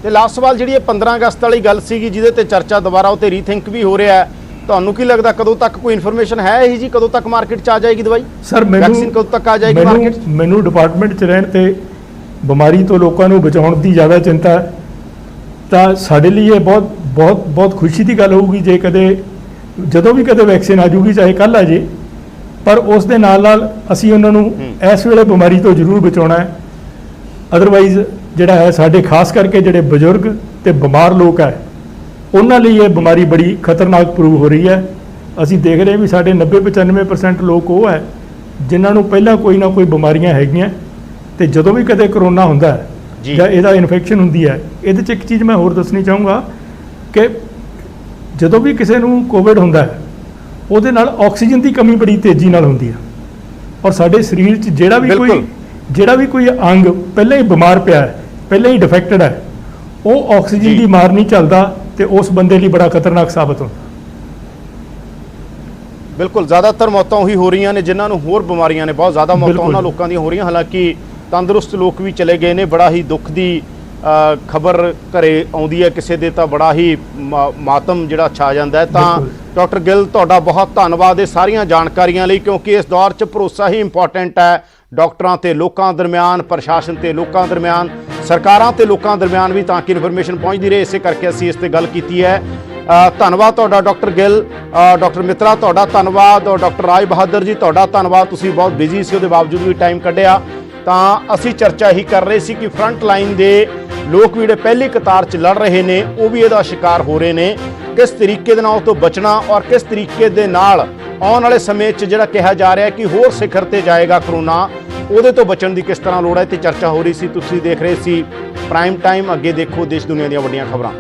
ਤੇ ਲਾਸਟ ਸਵਾਲ, ਜਿਹੜੀ ਇਹ 15 ਅਗਸਤ ਵਾਲੀ ਗੱਲ ਸੀਗੀ ਜਿਹਦੇ ਤੇ ਚਰਚਾ ਦੁਬਾਰਾ ਉਤੇ ਰੀਥਿੰਕ ਵੀ ਹੋ ਰਿਹਾ ਹੈ, ਤੁਹਾਨੂੰ ਕੀ ਲੱਗਦਾ ਕਦੋਂ ਤੱਕ ਕੋਈ ਇਨਫੋਰਮੇਸ਼ਨ ਹੈ ਇਹ ਜੀ, ਕਦੋਂ ਤੱਕ ਮਾਰਕੀਟ 'ਚ ਆ ਜਾਏਗੀ ਦਵਾਈ? ਸਰ ਵੈਕਸੀਨ ਕਦੋਂ ਤੱਕ ਆ ਜਾਏਗੀ ਮਾਰਕੀਟ 'ਚ? ਮੈਨੂੰ ਡਿਪਾਰਟਮੈਂਟ 'ਚ ਰਹਿਣ ਤੇ ਬਿਮਾਰੀ ਤੋਂ ਲੋਕਾਂ ਨੂੰ ਬਚਾਉਣ ਦੀ ਜ਼ਿਆਦਾ ਚਿੰਤਾ ਹੈ, ਤਾਂ ਸਾਡੇ ਲਈ ਇਹ ਬਹੁਤ ਬਹੁਤ ਬਹੁਤ ਖੁਸ਼ੀ ਦੀ ਗੱਲ ਹੋਊਗੀ ਜੇ ਜਦੋਂ ਵੀ ਕਦੇ ਵੈਕਸੀਨ ਆ ਜੂਗੀ, ਚਾਹੇ ਕੱਲ੍ਹ ਆ ਜੇ, ਪਰ ਉਸ ਦੇ ਨਾਲ ਨਾਲ ਅਸੀਂ ਉਹਨਾਂ ਨੂੰ ਇਸ ਵੇਲੇ ਬਿਮਾਰੀ ਤੋਂ ਜ਼ਰੂਰ ਬਚਾਉਣਾ ਹੈ। ਅਦਰਵਾਈਜ਼ ਜਿਹੜਾ ਹੈ ਸਾਡੇ ਖਾਸ ਕਰਕੇ ਜਿਹੜੇ ਬਜ਼ੁਰਗ ਤੇ ਬਿਮਾਰ ਲੋਕ ਹੈ ਉਹਨਾਂ ਲਈ ਇਹ ਬਿਮਾਰੀ ਬੜੀ ਖਤਰਨਾਕ ਪ੍ਰੂਵ ਹੋ ਰਹੀ ਹੈ। ਅਸੀਂ ਦੇਖ ਰਹੇ ਵੀ ਸਾਡੇ 90-95% ਲੋਕ ਉਹ ਹੈ ਜਿਨ੍ਹਾਂ ਨੂੰ ਪਹਿਲਾਂ ਕੋਈ ਨਾ ਕੋਈ ਬਿਮਾਰੀਆਂ ਹੈਗੀਆਂ, ਤੇ ਜਦੋਂ ਵੀ ਕਦੇ ਕਰੋਨਾ ਹੁੰਦਾ ਹੈ ਜਾਂ ਇਹਦਾ ਇਨਫੈਕਸ਼ਨ ਹੁੰਦੀ ਹੈ, ਇਹਦੇ 'ਚ ਇੱਕ ਚੀਜ਼ ਮੈਂ ਹੋਰ ਦੱਸਣੀ ਚਾਹੂੰਗਾ ਕਿ ਜਦੋਂ ਵੀ ਕਿਸੇ ਨੂੰ ਕੋਵਿਡ ਹੁੰਦਾ ਹੈ ਉਹਦੇ ਨਾਲ ਆਕਸੀਜਨ ਦੀ ਕਮੀ ਬੜੀ ਤੇਜ਼ੀ ਨਾਲ ਹੁੰਦੀ ਹੈ, ਔਰ ਸਾਡੇ ਸਰੀਰ 'ਚ ਜਿਹੜਾ ਵੀ ਕੋਈ ਅੰਗ ਪਹਿਲਾਂ ਹੀ ਬਿਮਾਰ ਪਿਆ ਹੈ, ਪਹਿਲਾਂ ਹੀ ਡਿਫੈਕਟਡ ਹੈ, ਉਹ ਆਕਸੀਜਨ ਦੀ ਮਾਰ ਨਹੀਂ ਚੱਲਦਾ ਤੇ ਉਸ ਬੰਦੇ ਲਈ ਬੜਾ ਖਤਰਨਾਕ ਸਾਬਤ ਹੁੰਦਾ। ਬਿਲਕੁਲ, ਜ਼ਿਆਦਾਤਰ ਮੌਤਾਂ ਉਹੀ ਹੋ ਰਹੀਆਂ ਨੇ ਜਿਨ੍ਹਾਂ ਨੂੰ ਹੋਰ ਬਿਮਾਰੀਆਂ ਨੇ, ਬਹੁਤ ਜ਼ਿਆਦਾ ਮੌਤਾਂ ਉਹਨਾਂ ਲੋਕਾਂ ਦੀਆਂ ਹੋ ਰਹੀਆਂ। ਹਾਲਾਂਕਿ ਤੰਦਰੁਸਤ ਲੋਕ ਵੀ ਚਲੇ ਗਏ ਨੇ। ਬੜਾ ਹੀ ਦੁੱਖ ਦੀ ਖਬਰ ਘਰੇ ਆਉਂਦੀ ਹੈ ਕਿਸੇ ਦੇ ਤਾਂ ਬੜਾ ਹੀ ਮਾਤਮ ਜਿਹੜਾ ਛਾ ਜਾਂਦਾ ਹੈ। ਤਾਂ ਡਾਕਟਰ ਗਿੱਲ, ਤੁਹਾਡਾ ਬਹੁਤ ਧੰਨਵਾਦ ਇਹ ਸਾਰੀਆਂ ਜਾਣਕਾਰੀਆਂ ਲਈ, ਕਿਉਂਕਿ ਇਸ ਦੌਰ 'ਚ ਭਰੋਸਾ ਹੀ ਇੰਪੋਰਟੈਂਟ ਹੈ ਡਾਕਟਰਾਂ ਤੇ ਲੋਕਾਂ ਦਰਮਿਆਨ, ਪ੍ਰਸ਼ਾਸਨ ਤੇ ਲੋਕਾਂ ਦਰਮਿਆਨ, ਸਰਕਾਰਾਂ ਤੇ ਲੋਕਾਂ ਦਰਮਿਆਨ ਵੀ, ਤਾਂ ਕਿ ਇਨਫੋਰਮੇਸ਼ਨ ਪਹੁੰਚਦੀ ਰਹੇ। ਇਸੇ ਕਰਕੇ ਅਸੀਂ ਇਸ ਤੇ ਗੱਲ ਕੀਤੀ ਹੈ। ਧੰਨਵਾਦ ਤੁਹਾਡਾ ਡਾਕਟਰ ਗਿੱਲ। ਡਾਕਟਰ ਮਿੱਤਰਾ ਤੁਹਾਡਾ ਧੰਨਵਾਦ। ਡਾਕਟਰ ਰਾਜ ਬਹਾਦਰ ਜੀ ਤੁਹਾਡਾ ਧੰਨਵਾਦ, ਤੁਸੀਂ ਬਹੁਤ ਬਿਜ਼ੀ ਸੀ, ਉਹਦੇ ਬਾਵਜੂਦ ਵੀ ਟਾਈਮ ਕੱਢਿਆ। ਤਾਂ ਅਸੀਂ ਚਰਚਾ ਹੀ ਕਰ ਰਹੇ ਸੀ ਕਿ ਫਰੰਟ ਲਾਈਨ ਦੇ ਲੋਕ ਵੀ ਜਿਹੜੇ ਪਹਿਲੀ ਕਤਾਰ 'ਚ ਲੜ ਰਹੇ ਨੇ ਉਹ ਵੀ ਇਹਦਾ ਸ਼ਿਕਾਰ ਹੋ ਰਹੇ ਨੇ। ਕਿਸ ਤਰੀਕੇ ਦੇ ਨਾਲ ਉਹ ਤੋਂ ਬਚਣਾ ਔਰ ਕਿਸ ਤਰੀਕੇ ਦੇ ਨਾਲ ਆਉਣ ਵਾਲੇ ਸਮੇਂ 'ਚ ਜਿਹੜਾ ਕਿਹਾ ਜਾ ਰਿਹਾ ਕਿ ਹੋਰ ਸਿਖਰ ਤੇ ਜਾਏਗਾ ਕਰੋਨਾ, ਉਹਦੇ ਤੋਂ ਬਚਣ ਦੀ ਕਿਸ ਤਰ੍ਹਾਂ ਲੋੜ ਹੈ ਤੇ ਚਰਚਾ ਹੋ ਰਹੀ ਸੀ। ਤੁਸੀਂ ਦੇਖ ਰਹੇ ਸੀ ਪ੍ਰਾਈਮ ਟਾਈਮ। ਅੱਗੇ ਦੇਖੋ ਦੇਸ਼ ਦੁਨੀਆ ਦੀਆਂ ਵੱਡੀਆਂ ਖਬਰਾਂ।